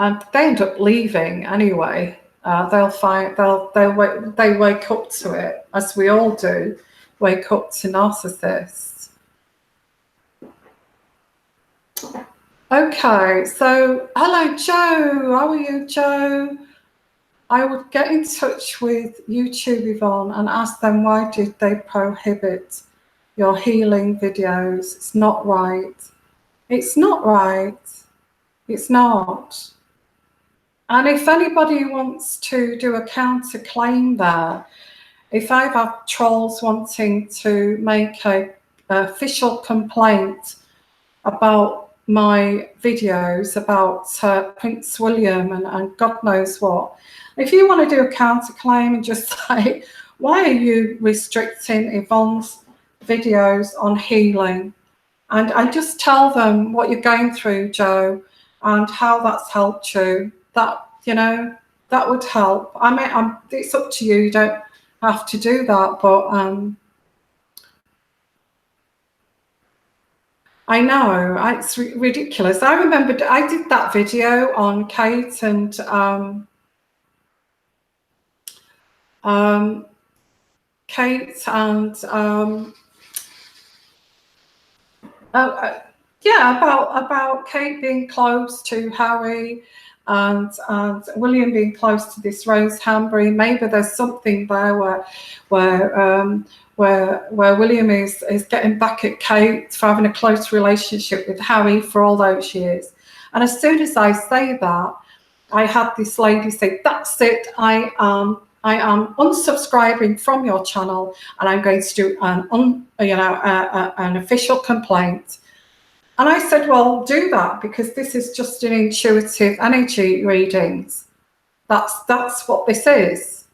and they end up leaving anyway. They wake up to it, as we all do, wake up to narcissists. Okay, so hello Joe, how are you, Joe? I would get in touch with YouTube, Yvonne, and ask them why did they prohibit your healing videos. It's not right. It's not right. It's not. And if anybody wants to do a counterclaim there, if I have trolls wanting to make an official complaint about my videos about Prince William and God knows what, if you want to do a counterclaim and just say, why are you restricting Yvonne's videos on healing? And I just tell them what you're going through, Joe, and how that's helped you. That, you know, that would help. I mean, it's up to you. You don't have to do that, but I know it's ridiculous. I remember I did that video on Kate and yeah, about Kate being close to Harry and William being close to this Rose Hambury. Maybe there's something there where William is getting back at Kate for having a close relationship with Harry for all those years. And as soon as I say that, I had this lady say, "That's it. I am unsubscribing from your channel, and I'm going to do an official complaint." And I said, "Well, do that, because this is just an intuitive energy readings. That's what this is."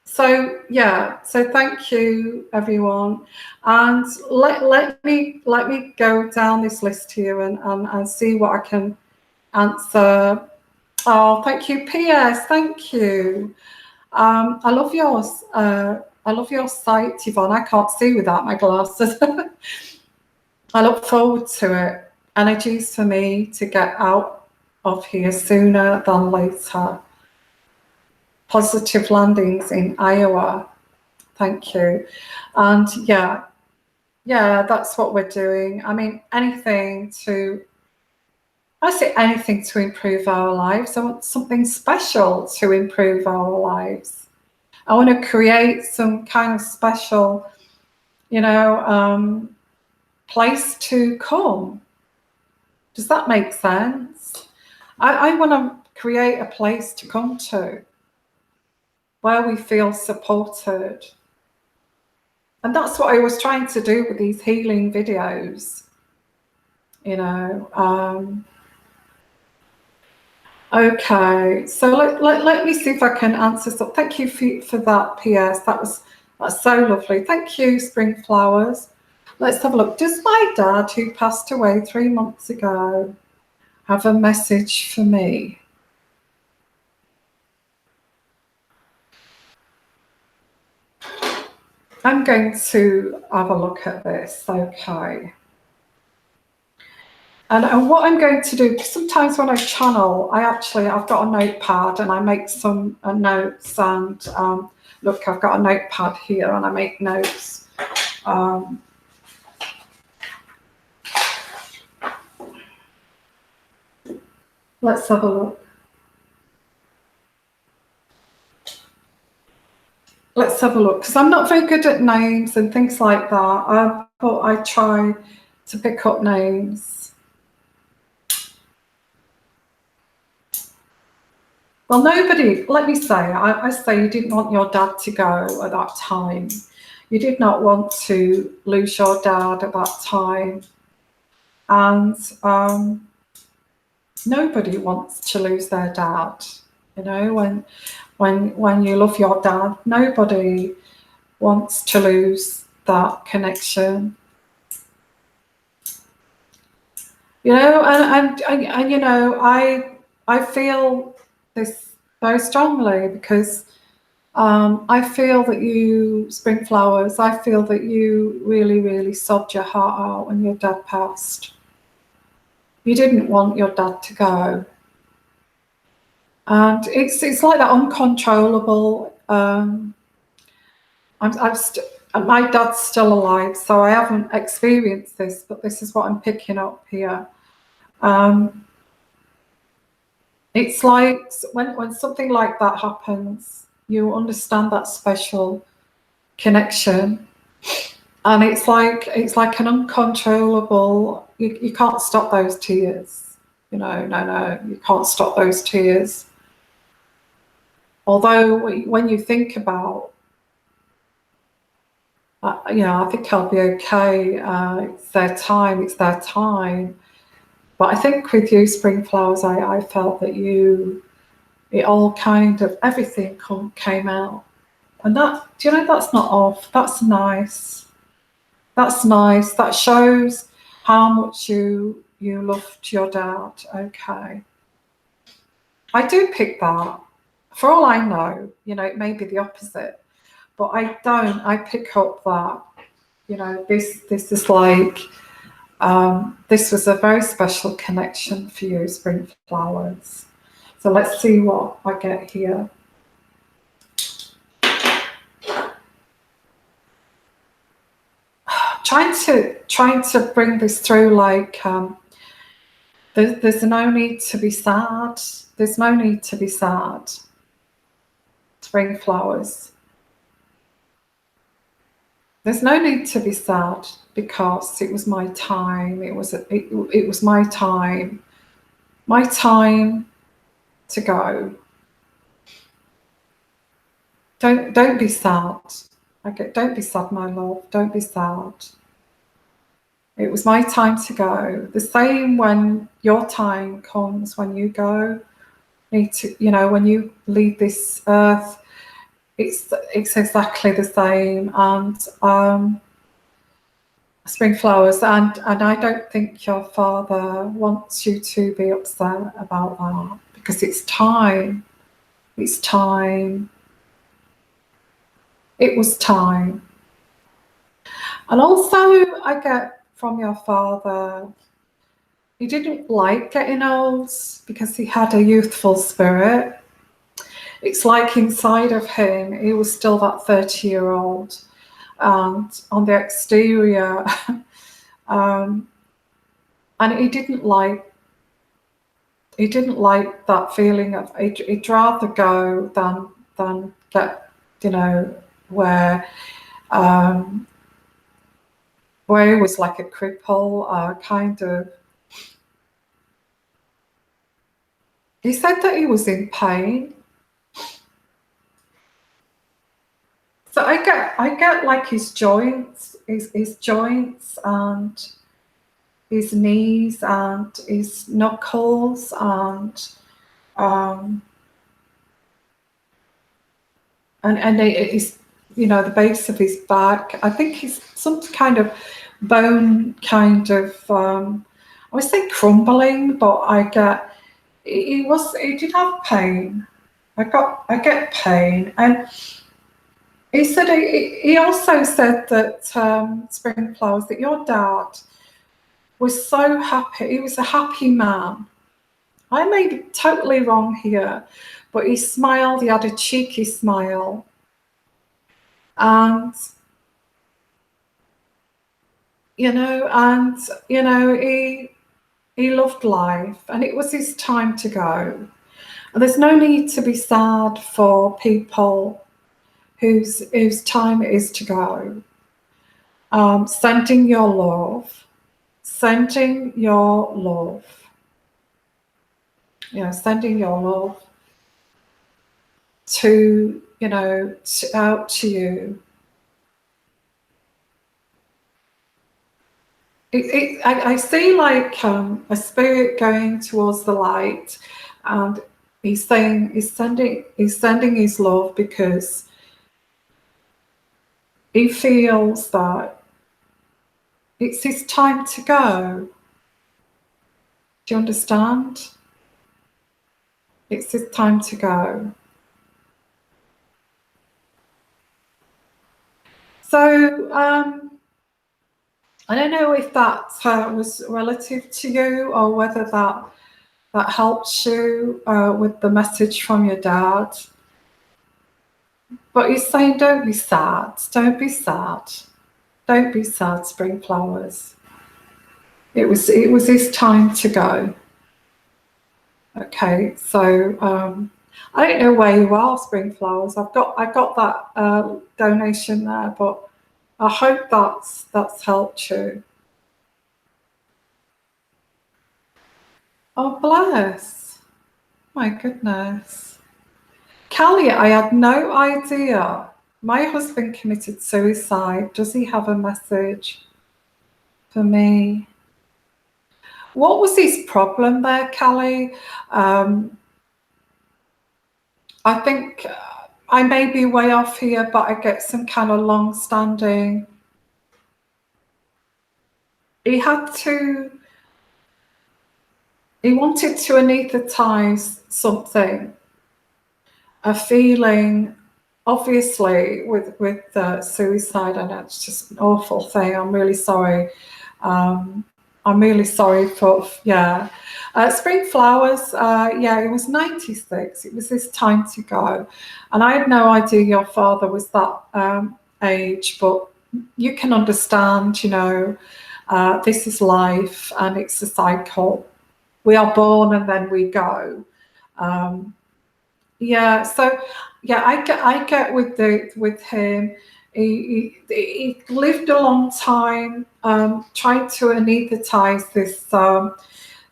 So yeah. So thank you, everyone, and let me go down this list here and see what I can answer. Oh, thank you, PS. Thank you. I love yours. I love your site, Yvonne. I can't see without my glasses. I look forward to it. Energies for me to get out of here sooner than later. Positive landings in Iowa. Thank you. And yeah, that's what we're doing. I mean, anything to improve our lives. I want something special to improve our lives. I want to create some kind of special, place to come. Does that make sense? I want to create a place to come to where we feel supported. And that's what I was trying to do with these healing videos. Okay, so let me see if I can answer. So thank you for that, PS. That's so lovely. Thank you, Spring Flowers. Let's have a look. Does my dad, who passed away 3 months ago, have a message for me? I'm going to have a look at this. Okay. And what I'm going to do, sometimes when I channel, I've got a notepad and I make some notes, and look, I've got a notepad here and I make notes. Let's have a look. Let's have a look, because I'm not very good at names and things like that, but I try to pick up names. Well, nobody, let me say, I say you didn't want your dad to go at that time. You did not want to lose your dad at that time. And nobody wants to lose their dad. When you love your dad, nobody wants to lose that connection. I feel this very strongly, because I feel that you, Spring Flowers, I feel that you really, really sobbed your heart out when your dad passed. You didn't want your dad to go. And it's like that uncontrollable. My dad's still alive, so I haven't experienced this, but this is what I'm picking up here. It's like when something like that happens, you understand that special connection, and it's like an uncontrollable. You can't stop those tears. No, you can't stop those tears. Although when you think about, I think I'll be okay. It's their time. It's their time. But I think with you, Spring Flowers, I felt that it all kind of, everything came out. And that's not off. That's nice. That's nice. That shows how much you loved your dad. Okay. I do pick that. For all I know, it may be the opposite. But I don't. I pick up that, this is like, this was a very special connection for you, Spring Flowers. So let's see what I get here. Trying to bring this through, like, there's no need to be sad. There's no need to be sad. Spring Flowers. There's no need to be sad because it was my time. It was my time. My time to go. Don't be sad. Don't be sad, my love. Don't be sad. It was my time to go. The same when your time comes, when you go, when you leave this earth, it's exactly the same. And Spring Flowers, and I don't think your father wants you to be upset about that, because it's time. It's time. It was time. And also, I get from your father, he didn't like getting old because he had a youthful spirit. It's like inside of him, he was still that 30-year-old. And on the exterior, and he didn't like that feeling of, he'd rather go than get, where he was like a cripple, kind of. He said that he was in pain. So I get like his joints, his joints and his knees and his knuckles and his, the base of his back. I think he's some kind of bone kind of, I would say crumbling, but I get, he did have pain. I get pain. And he said, he also said that, Spring Flowers, that your dad was so happy. He was a happy man. I may be totally wrong here, but he smiled. He had a cheeky smile. And, he loved life, and it was his time to go. And there's no need to be sad for people whose time it is to go. Sending your love. Sending your love. Sending your love to, out to you. I see like a spirit going towards the light, and he's sending his love because he feels that it's his time to go. Do you understand? It's his time to go. So I don't know if that was relative to you or whether that helps you with the message from your dad. But he's saying, don't be sad. Don't be sad. Don't be sad, spring flowers. It was his time to go. Okay, so I don't know where you are, spring flowers. I got that donation there, but I hope that's helped you. Oh, bless. My goodness. Callie, I had no idea. My husband committed suicide. Does he have a message for me? What was his problem there, Callie? I think I may be way off here, but I get some kind of long-standing. He wanted to anesthetize something, a feeling, obviously with suicide, and it's just an awful thing. I'm really sorry. I'm really sorry for, yeah. Spring flowers, yeah, it was 96. It was his time to go. And I had no idea your father was that age, but you can understand, this is life and it's a cycle. We are born and then we go. Yeah, so yeah, I get with him. He lived a long time trying to anesthetize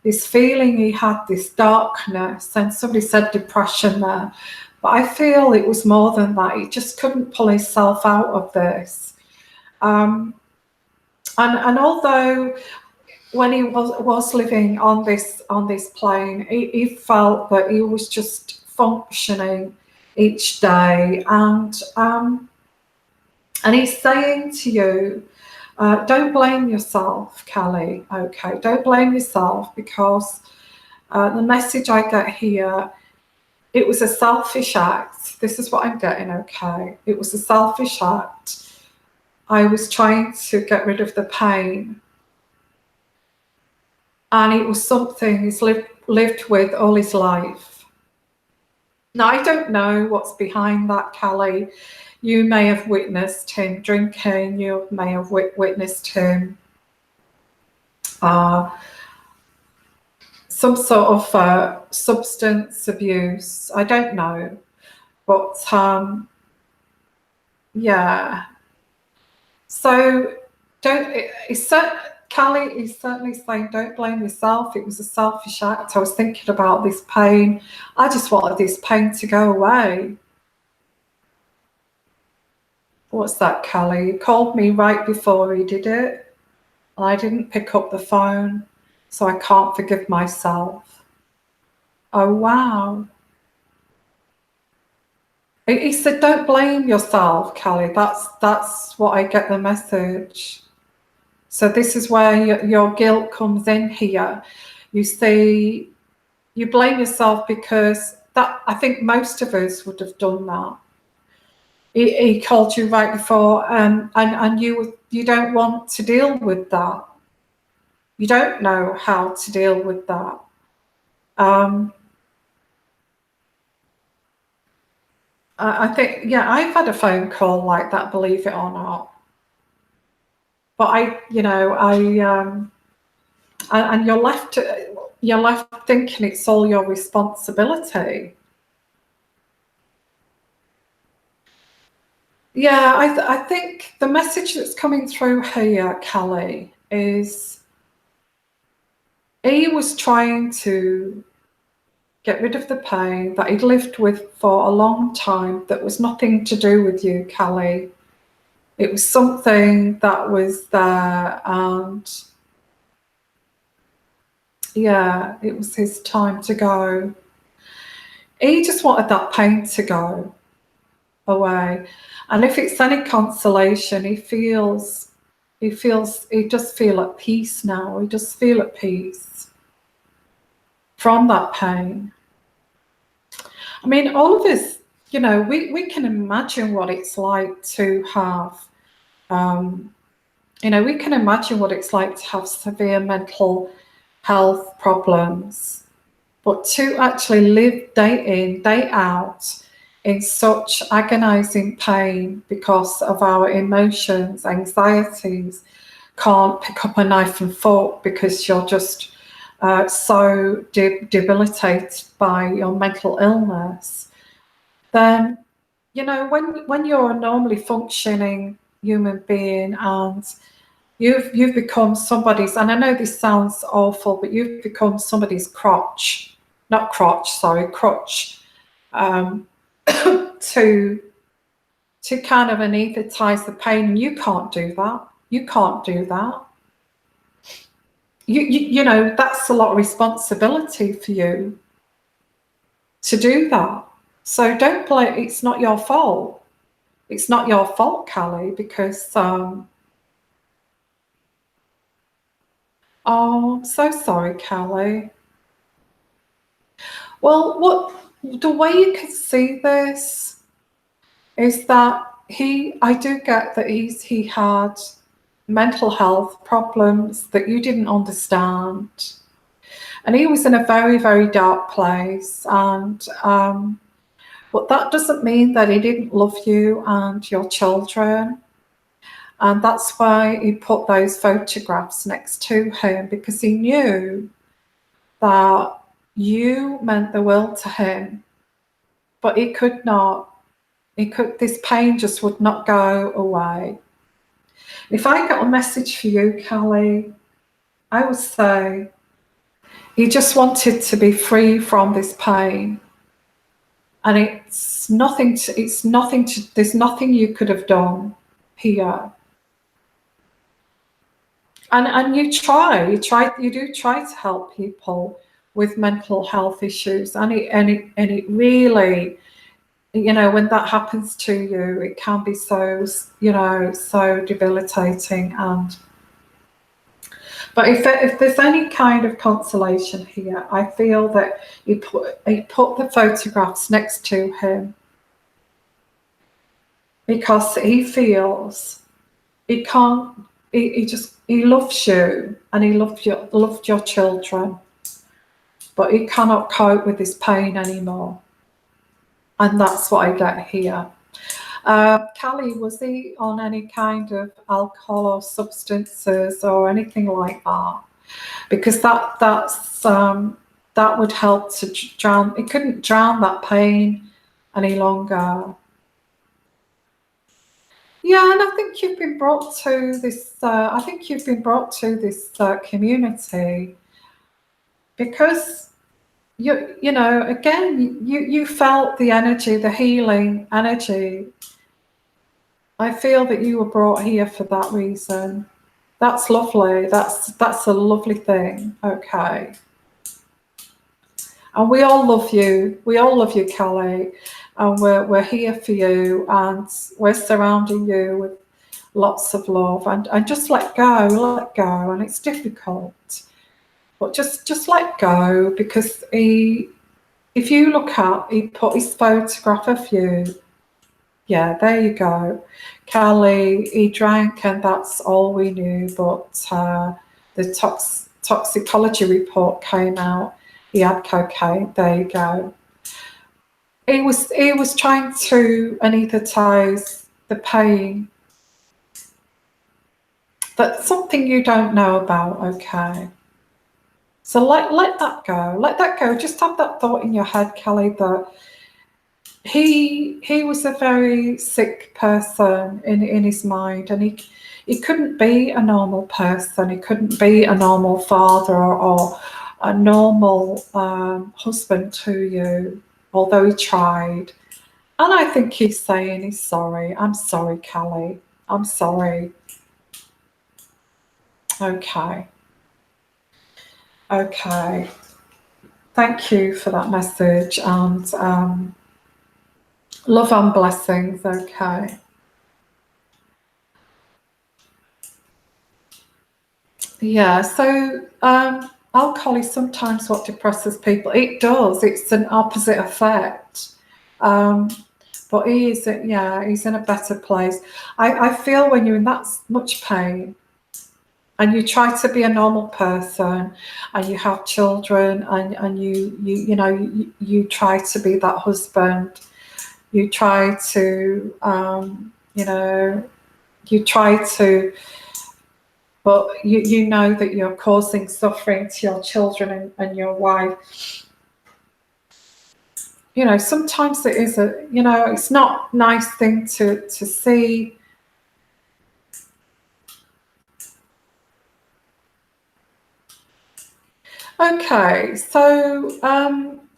this feeling he had, this darkness, and somebody said depression there, but I feel it was more than that. He just couldn't pull himself out of this, and although when he was living on this plane, he felt that he was just functioning each day, and he's saying to you, don't blame yourself, Callie. Okay, don't blame yourself, because the message I get here, it was a selfish act. This is what I'm getting. Okay, it was a selfish act. I was trying to get rid of the pain, and it was something he's lived with all his life. Now, I don't know what's behind that, Callie. You may have witnessed him drinking. You may have witnessed him some sort of substance abuse. I don't know. But, yeah. So, Callie is certainly saying, don't blame yourself. It was a selfish act. I was thinking about this pain. I just wanted this pain to go away. What's that, Callie? He called me right before he did it. I didn't pick up the phone, so I can't forgive myself. Oh, wow. He said, don't blame yourself, Callie. That's what I get the message. So this is where your guilt comes in here. You see, you blame yourself because I think most of us would have done that. He called you right before, and you don't want to deal with that. You don't know how to deal with that. I think, yeah, I've had a phone call like that, believe it or not. But and you're left thinking it's all your responsibility. Yeah, I think the message that's coming through here, Callie, is he was trying to get rid of the pain that he'd lived with for a long time that was nothing to do with you, Callie. It was something that was there, and yeah, it was his time to go. He just wanted that pain to go away. And if it's any consolation, he does feel at peace now. He does feel at peace from that pain. I mean, all of us, we can imagine what it's like to have You know, we can imagine what it's like to have severe mental health problems, but to actually live day in, day out in such agonizing pain because of our emotions, anxieties, can't pick up a knife and fork because you're just so debilitated by your mental illness, then, you know, when you're a normally functioning human being and you've become somebody's, and I know this sounds awful, but you've become somebody's crutch, um, to kind of anesthetize the pain, and you can't do that. You can't do that. You know, that's a lot of responsibility for you to do that. So don't blame. It's not your fault. It's not your fault, Callie, because oh, I'm so sorry, Callie. Well, what the way you can see this is that I do get that he had mental health problems that you didn't understand, and he was in a very, very dark place, and but that doesn't mean that he didn't love you and your children. And that's why he put those photographs next to him, because he knew that you meant the world to him, but he could not. This pain just would not go away. If I got a message for you, Callie, I would say he just wanted to be free from this pain. And there's nothing you could have done here. And you do try to help people with mental health issues, and it really, you know, when that happens to you, it can be so, you know, so debilitating. But if there's any kind of consolation here, I feel that he put the photographs next to him because he feels he can't. He loves you, and he loved your children, but he cannot cope with his pain anymore, and that's what I get here. Callie, was he on any kind of alcohol or substances or anything like that? Because that would help to drown. It couldn't drown that pain any longer. Yeah, and I think you've been brought to this. I think you've been brought to this community because you know, again, you felt the energy, the healing energy. I feel that you were brought here for that reason. That's lovely. That's a lovely thing. Okay. And we all love you. We all love you, Callie. And we're here for you, and we're surrounding you with lots of love. And just let go. And it's difficult, but just let go, because if you look up, he put his photograph of you. Yeah, there you go. Callie, he drank, and that's all we knew. But the toxicology report came out. He had cocaine. There you go. He was trying to anesthetize the pain. That's something you don't know about, okay? So let that go. Let that go. Just have that thought in your head, Callie, that he was a very sick person in his mind, and he couldn't be a normal person. He couldn't be a normal father or a normal husband to you, although he tried. And I think he's saying he's sorry. I'm sorry, Callie. I'm sorry. Okay. Okay. Thank you for that message, and love and blessings. Okay. Yeah, so alcohol is sometimes what depresses people. It does. It's an opposite effect. But he's in a better place. I feel when you're in that much pain, and you try to be a normal person, and you have children, and you try to be that husband, you try to you try to, but you know that you're causing suffering to your children and your wife. Sometimes it is it's not a nice thing to see. Okay, so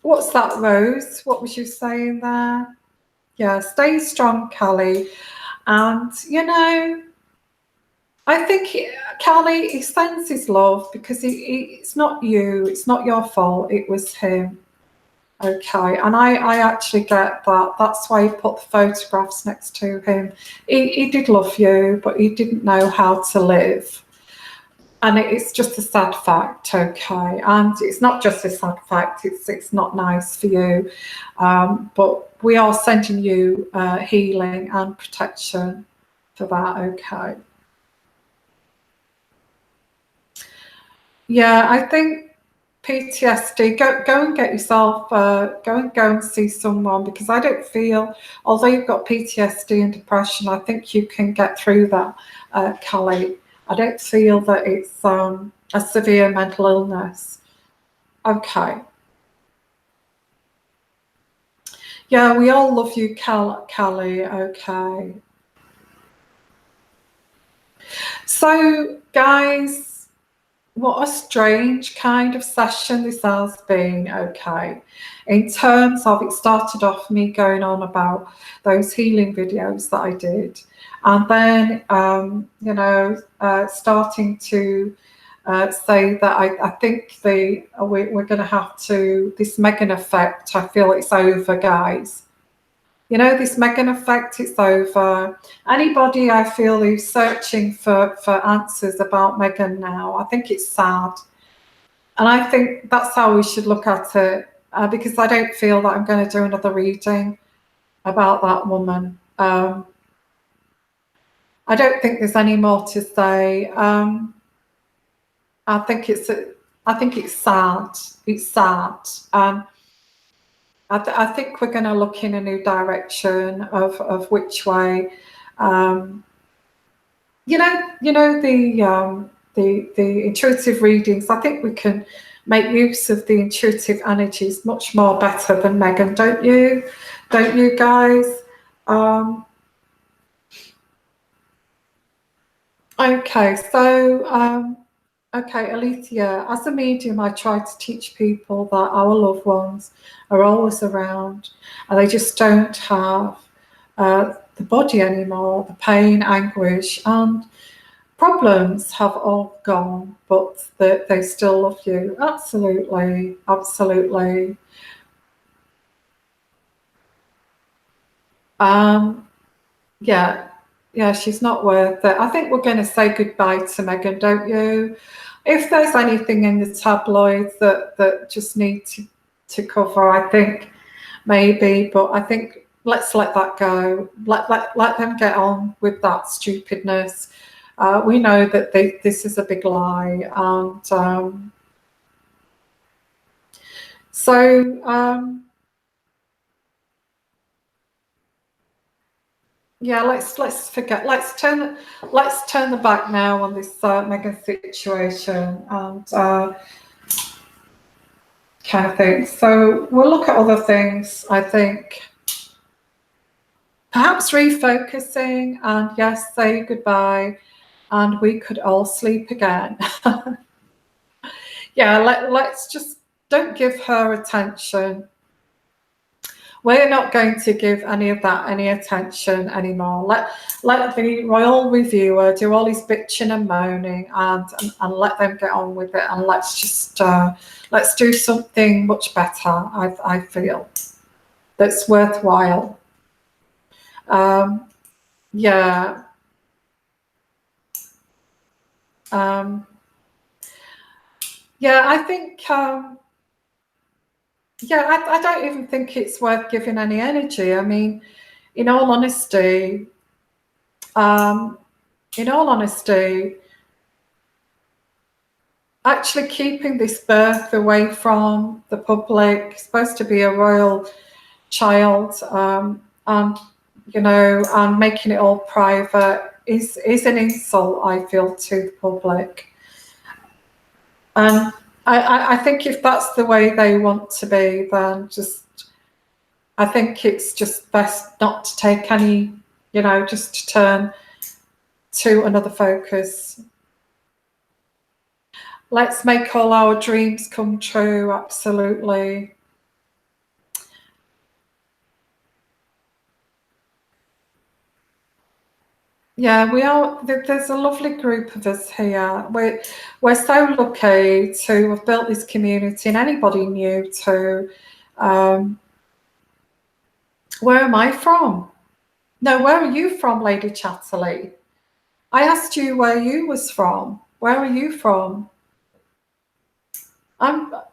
what's that, Rose? What was you saying there? Yeah, stay strong, Callie. And I think Callie, he sends his love because it's not you, it's not your fault, it was him. Okay, and I actually get that. That's why he put the photographs next to him. He did love you, but he didn't know how to live. And it's just a sad fact, okay? And it's not just a sad fact, it's not nice for you. But we are sending you healing and protection for that, okay? Yeah, I think PTSD, go and get yourself, go and see someone, because I don't feel, although you've got PTSD and depression, I think you can get through that, Callie. I don't feel that it's a severe mental illness. Okay. Yeah, we all love you, Callie. Okay. So, guys, what a strange kind of session this has been, okay? In terms of, it started off me going on about those healing videos that I did, and then, starting to say that I think we're going to have to, this Meghan effect, I feel it's over, guys. This Meghan effect, it's over. Anybody I feel who's searching for answers about Meghan now, I think it's sad. And I think that's how we should look at it, because I don't feel that I'm going to do another reading about that woman. I don't think there's any more to say. I think it's sad. It's sad. I think we're going to look in a new direction of which way. The intuitive readings. I think we can make use of the intuitive energies much more better than Meghan. Don't you? Don't you guys? Okay, so. Okay, Alethea, as a medium, I try to teach people that our loved ones are always around, and they just don't have the body anymore. The pain, anguish, and problems have all gone, but they still love you. Absolutely, absolutely. Yeah, she's not worth it. I think we're going to say goodbye to Meghan, don't you? If there's anything in the tabloids that just need to cover, I think maybe, but I think let's let that go. Let them get on with that stupidness. We know that this is a big lie, and yeah, let's forget. Let's turn the back now on this Meghan situation and kind of thing. So we'll look at other things. I think perhaps refocusing, and yes, say goodbye, and we could all sleep again. Yeah, let's just don't give her attention. We're not going to give any of that any attention anymore. Let the royal reviewer do all his bitching and moaning, and let them get on with it. And let's just let's do something much better. I feel that's worthwhile. Yeah. Yeah, I think. Yeah, I don't even think it's worth giving any energy. I mean, in all honesty, actually keeping this birth away from the public, supposed to be a royal child, and and making it all private is an insult, I feel, to the public. And I think if that's the way they want to be, then I think it's just best not to take any, just to turn to another focus. Let's make all our dreams come true, absolutely. Yeah, we are. There's a lovely group of us here. We're so lucky to have built this community, and anybody new to. Where am I from? No, where are you from, Lady Chatterley? I asked you where you was from. Where are you from? Well,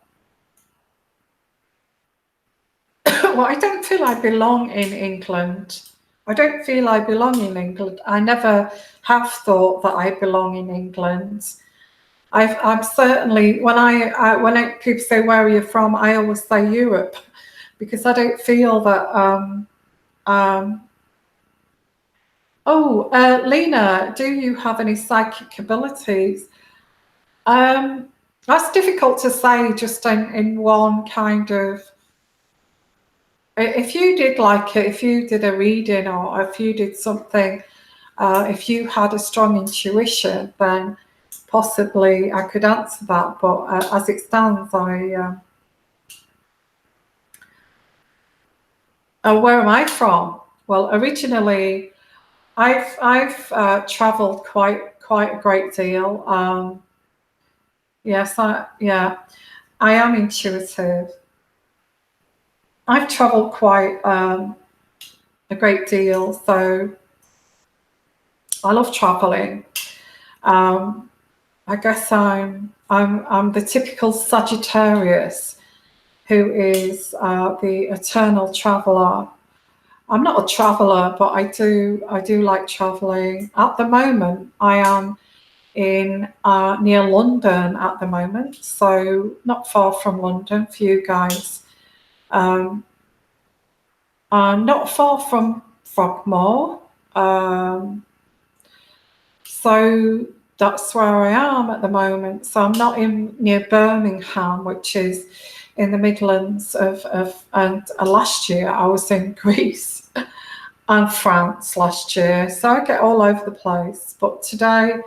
I don't feel I belong in England. I don't feel I belong in England. I never have thought that I belong in England. I'm certainly, when people say, where are you from? I always say Europe, because I don't feel that. Lena, do you have any psychic abilities? That's difficult to say just in one kind of. If you did if you did a reading, or if you did something, if you had a strong intuition, then possibly I could answer that. But as it stands, where am I from? Well, originally, I've travelled quite a great deal. Yes, I am intuitive. I've travelled quite a great deal, so I love travelling. I guess I'm the typical Sagittarius who is the eternal traveller. I'm not a traveller, but I do like travelling. At the moment, I am in near London at the moment, so not far from London for you guys. Not far from Frogmore. So that's where I am at the moment. So I'm not near Birmingham, which is in the Midlands and last year I was in Greece and France last year. So I get all over the place. But today,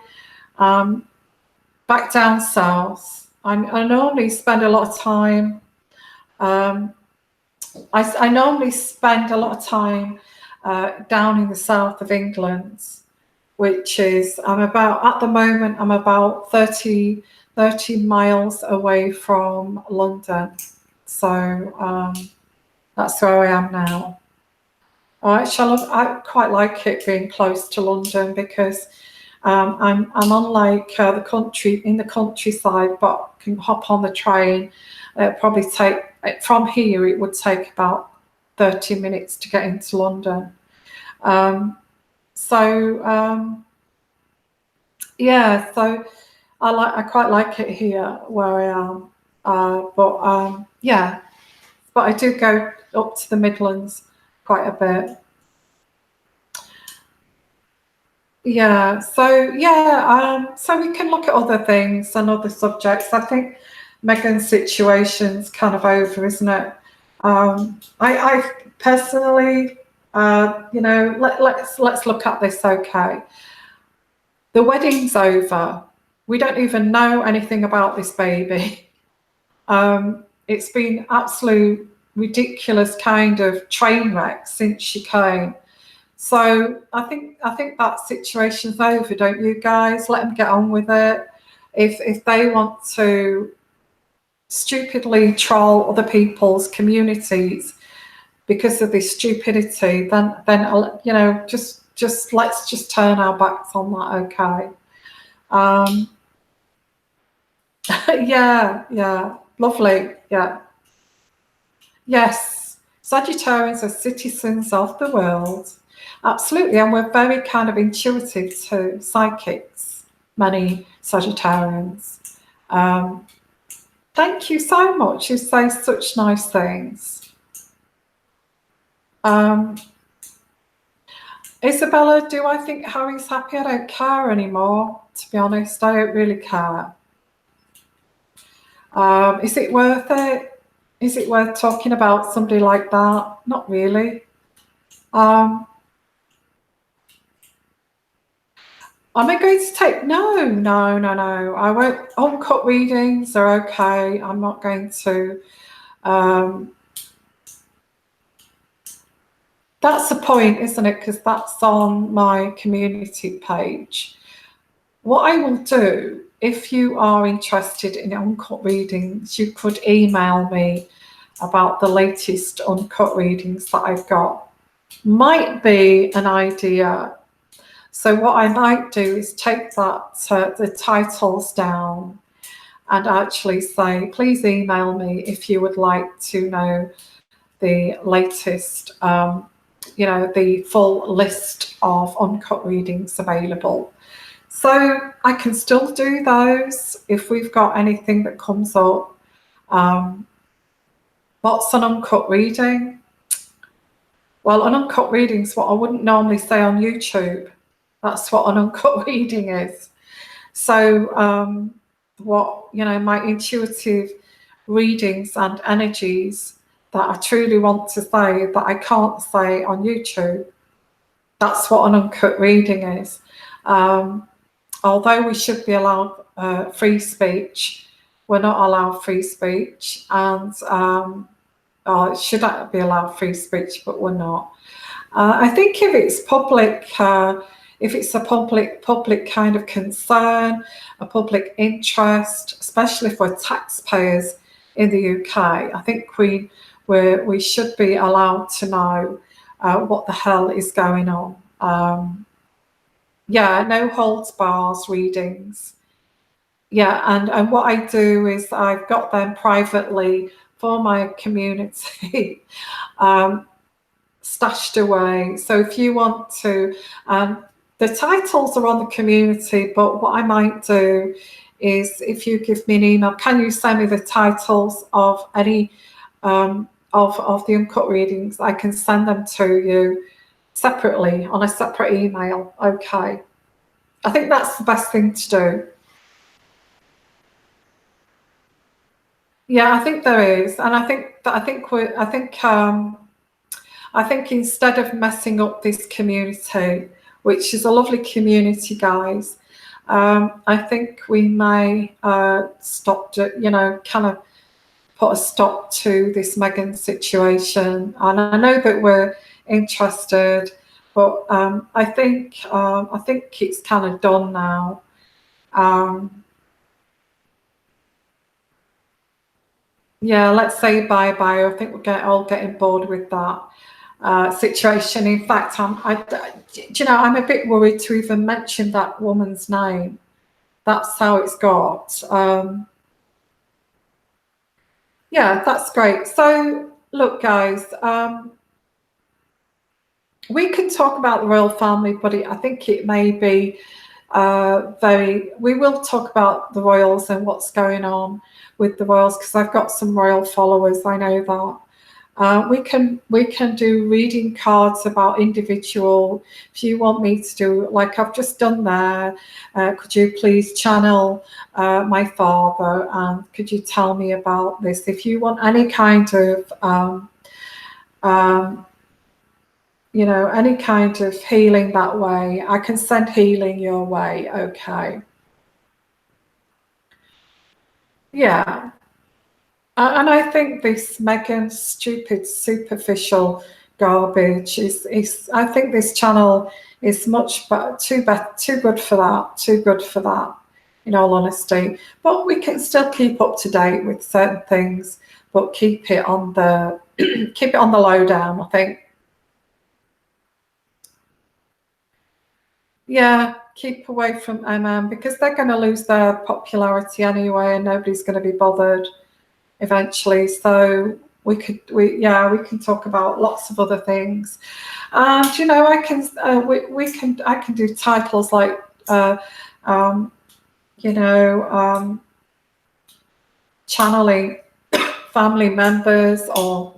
back down south. I normally spend a lot of time. I normally spend a lot of time down in the south of England, which is at the moment I'm about 30 miles away from London. So that's where I am now. I quite like it being close to London, because I'm on in the countryside, but can hop on the train. Probably from here, it would take about 30 minutes to get into London. So I quite like it here where I am. But I do go up to the Midlands quite a bit. Yeah, so we can look at other things and other subjects. I think Meghan's situation's kind of over, isn't it? I personally, let's look at this. Okay, the wedding's over. We don't even know anything about this baby. It's been absolute ridiculous kind of train wreck since she came. So I think that situation's over, don't you guys? Let them get on with it. If they want to stupidly troll other people's communities because of this stupidity, then just let's just turn our backs on that, okay? Yeah, lovely, yeah. Yes, Sagittarians are citizens of the world. Absolutely, and we're very kind of intuitive too, psychics, many Sagittarians. Thank you so much. You say such nice things. Isabella, do I think Harry's happy? I don't care anymore, to be honest. I don't really care. Is it worth it? Is it worth talking about somebody like that? Not really. Am I going to take... No. I won't. Uncut readings are okay. I'm not going to... That's the point, isn't it? Because that's on my community page. What I will do, if you are interested in uncut readings, you could email me about the latest uncut readings that I've got. Might be an idea. So what I might do is take that the titles down and actually say, please email me if you would like to know the latest, the full list of uncut readings available. So I can still do those if we've got anything that comes up. What's an uncut reading? Well, an uncut reading is what I wouldn't normally say on YouTube. That's what an uncut reading is. So my intuitive readings and energies that I truly want to say that I can't say on YouTube, that's what an uncut reading is. Although we should be allowed free speech, we're not allowed free speech, and should be allowed free speech, but we're not. I think if it's public, if it's a public kind of concern, a public interest, especially for taxpayers in the UK, I think we should be allowed to know what the hell is going on. No holds bars readings. Yeah, and what I do is I've got them privately for my community stashed away. So if you want to, the titles are on the community, but what I might do is if you give me an email, can you send me the titles of any of the uncut readings? I can send them to you separately on a separate email. Okay, I think that's the best thing to do. Yeah, I think there is, and I think instead of messing up this community, which is a lovely community, guys, I think we may stop, kind of put a stop to this Meghan situation. And I know that we're interested, but I think it's kind of done now. Yeah, let's say bye-bye. I think we're all getting bored with that situation. In fact, I'm a bit worried to even mention that woman's name. That's how it's got. Yeah, that's great. So, look, guys, we can talk about the royal family, but I think it may be we will talk about the royals and what's going on with the royals, because I've got some royal followers, I know that. We can do reading cards about individual. If you want me to do, like I've just done there, could you please channel my father, and could you tell me about this? If you want any kind of any kind of healing that way, I can send healing your way. Okay. Yeah. And I think this Meghan stupid superficial garbage is I think this channel is much too good for that, in all honesty. But we can still keep up to date with certain things, but keep it on the lowdown, I think. Yeah, keep away from MM, because they're going to lose their popularity anyway, and nobody's going to be bothered eventually. So we can talk about lots of other things, and I can do titles like channeling family members or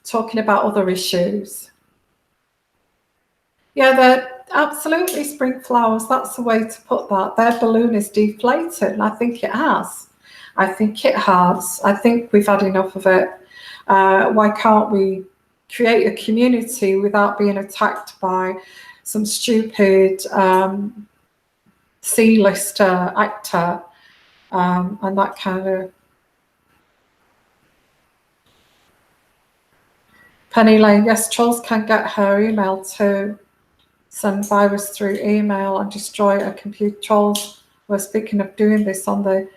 talking about other issues. Yeah, they're absolutely spring flowers. That's the way to put that. Their balloon is deflated, and I think it has. I think it has. I think we've had enough of it. Why can't we create a community without being attacked by some stupid C-lister actor and that kind of... Penny Lane, yes, trolls can get her email too. Send virus through email and destroy a computer. Trolls were speaking of doing this on the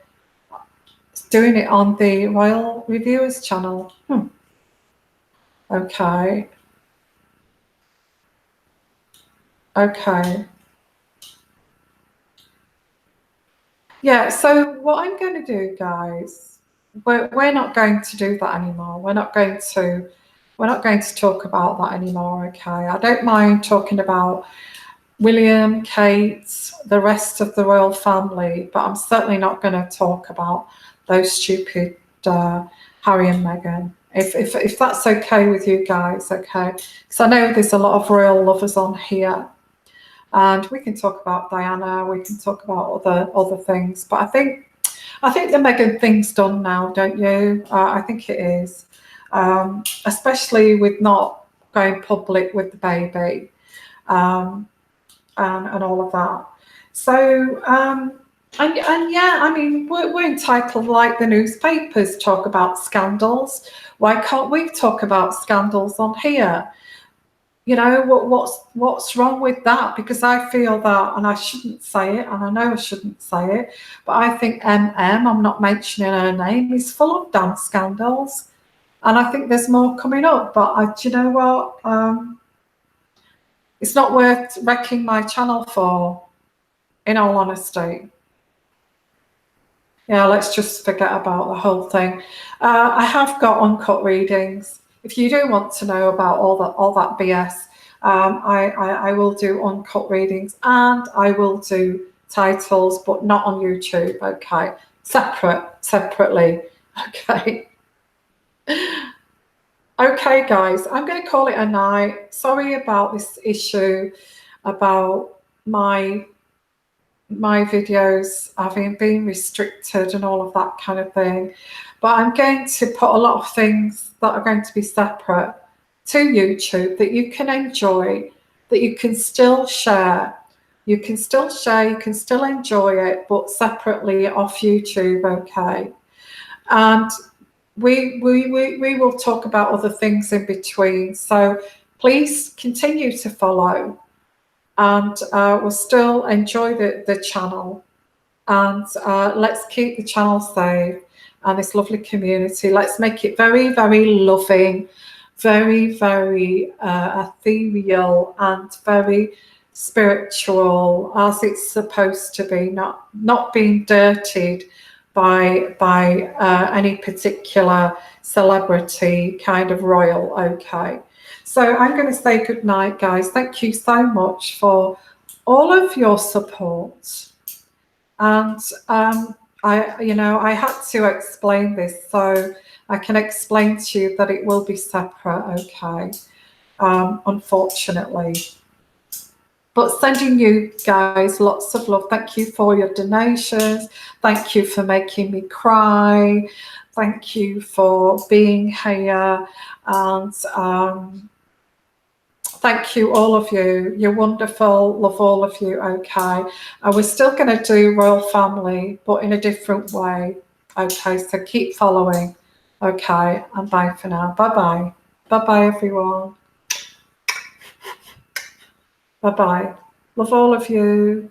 Royal Reviewers channel. Okay. Yeah, so what I'm going to do, guys, we're not going to do that anymore. We're not going to talk about that anymore, okay? I don't mind talking about William, Kate, the rest of the royal family, but I'm certainly not going to talk about those stupid Harry and Meghan. If that's okay with you guys, okay? Because I know there's a lot of royal lovers on here, and we can talk about Diana, we can talk about other things, but I think the Meghan thing's done now, don't you? I think it is, especially with not going public with the baby. And all of that. So, and yeah, I mean, we're entitled, like the newspapers talk about scandals. Why can't we talk about scandals on here? You know, what's wrong with that? Because I feel that, and I shouldn't say it, and I know I shouldn't say it, but I think I'm not mentioning her name, is full of damn scandals. And I think there's more coming up, but do you know what? It's not worth wrecking my channel for, in all honesty. Yeah, let's just forget about the whole thing. I have got uncut readings. If you do want to know about all that BS, I will do uncut readings, and I will do titles, but not on YouTube. Okay, separately. Okay. Okay, guys, I'm going to call it a night. Sorry about this issue about my videos having been restricted and all of that kind of thing. But I'm going to put a lot of things that are going to be separate to YouTube that you can enjoy, that you can still share. You can still share, you can still enjoy it, but separately off YouTube, okay? And we will talk about other things in between. So please continue to follow, and we'll still enjoy the channel, and let's keep the channel safe and this lovely community. Let's make it very, very loving, very, very ethereal, and very spiritual, as it's supposed to be, not being dirtied by any particular celebrity kind of royal. Okay, so I'm going to say good night, guys. Thank you so much for all of your support, and I had to explain this so I can explain to you that it will be separate, okay? Unfortunately. But sending you guys lots of love. Thank you for your donations. Thank you for making me cry. Thank you for being here. And thank you, all of you. You're wonderful. Love all of you, okay? And we're still going to do Royal Family, but in a different way. Okay, so keep following. Okay, and bye for now. Bye-bye. Bye-bye, everyone. Bye-bye. Love all of you.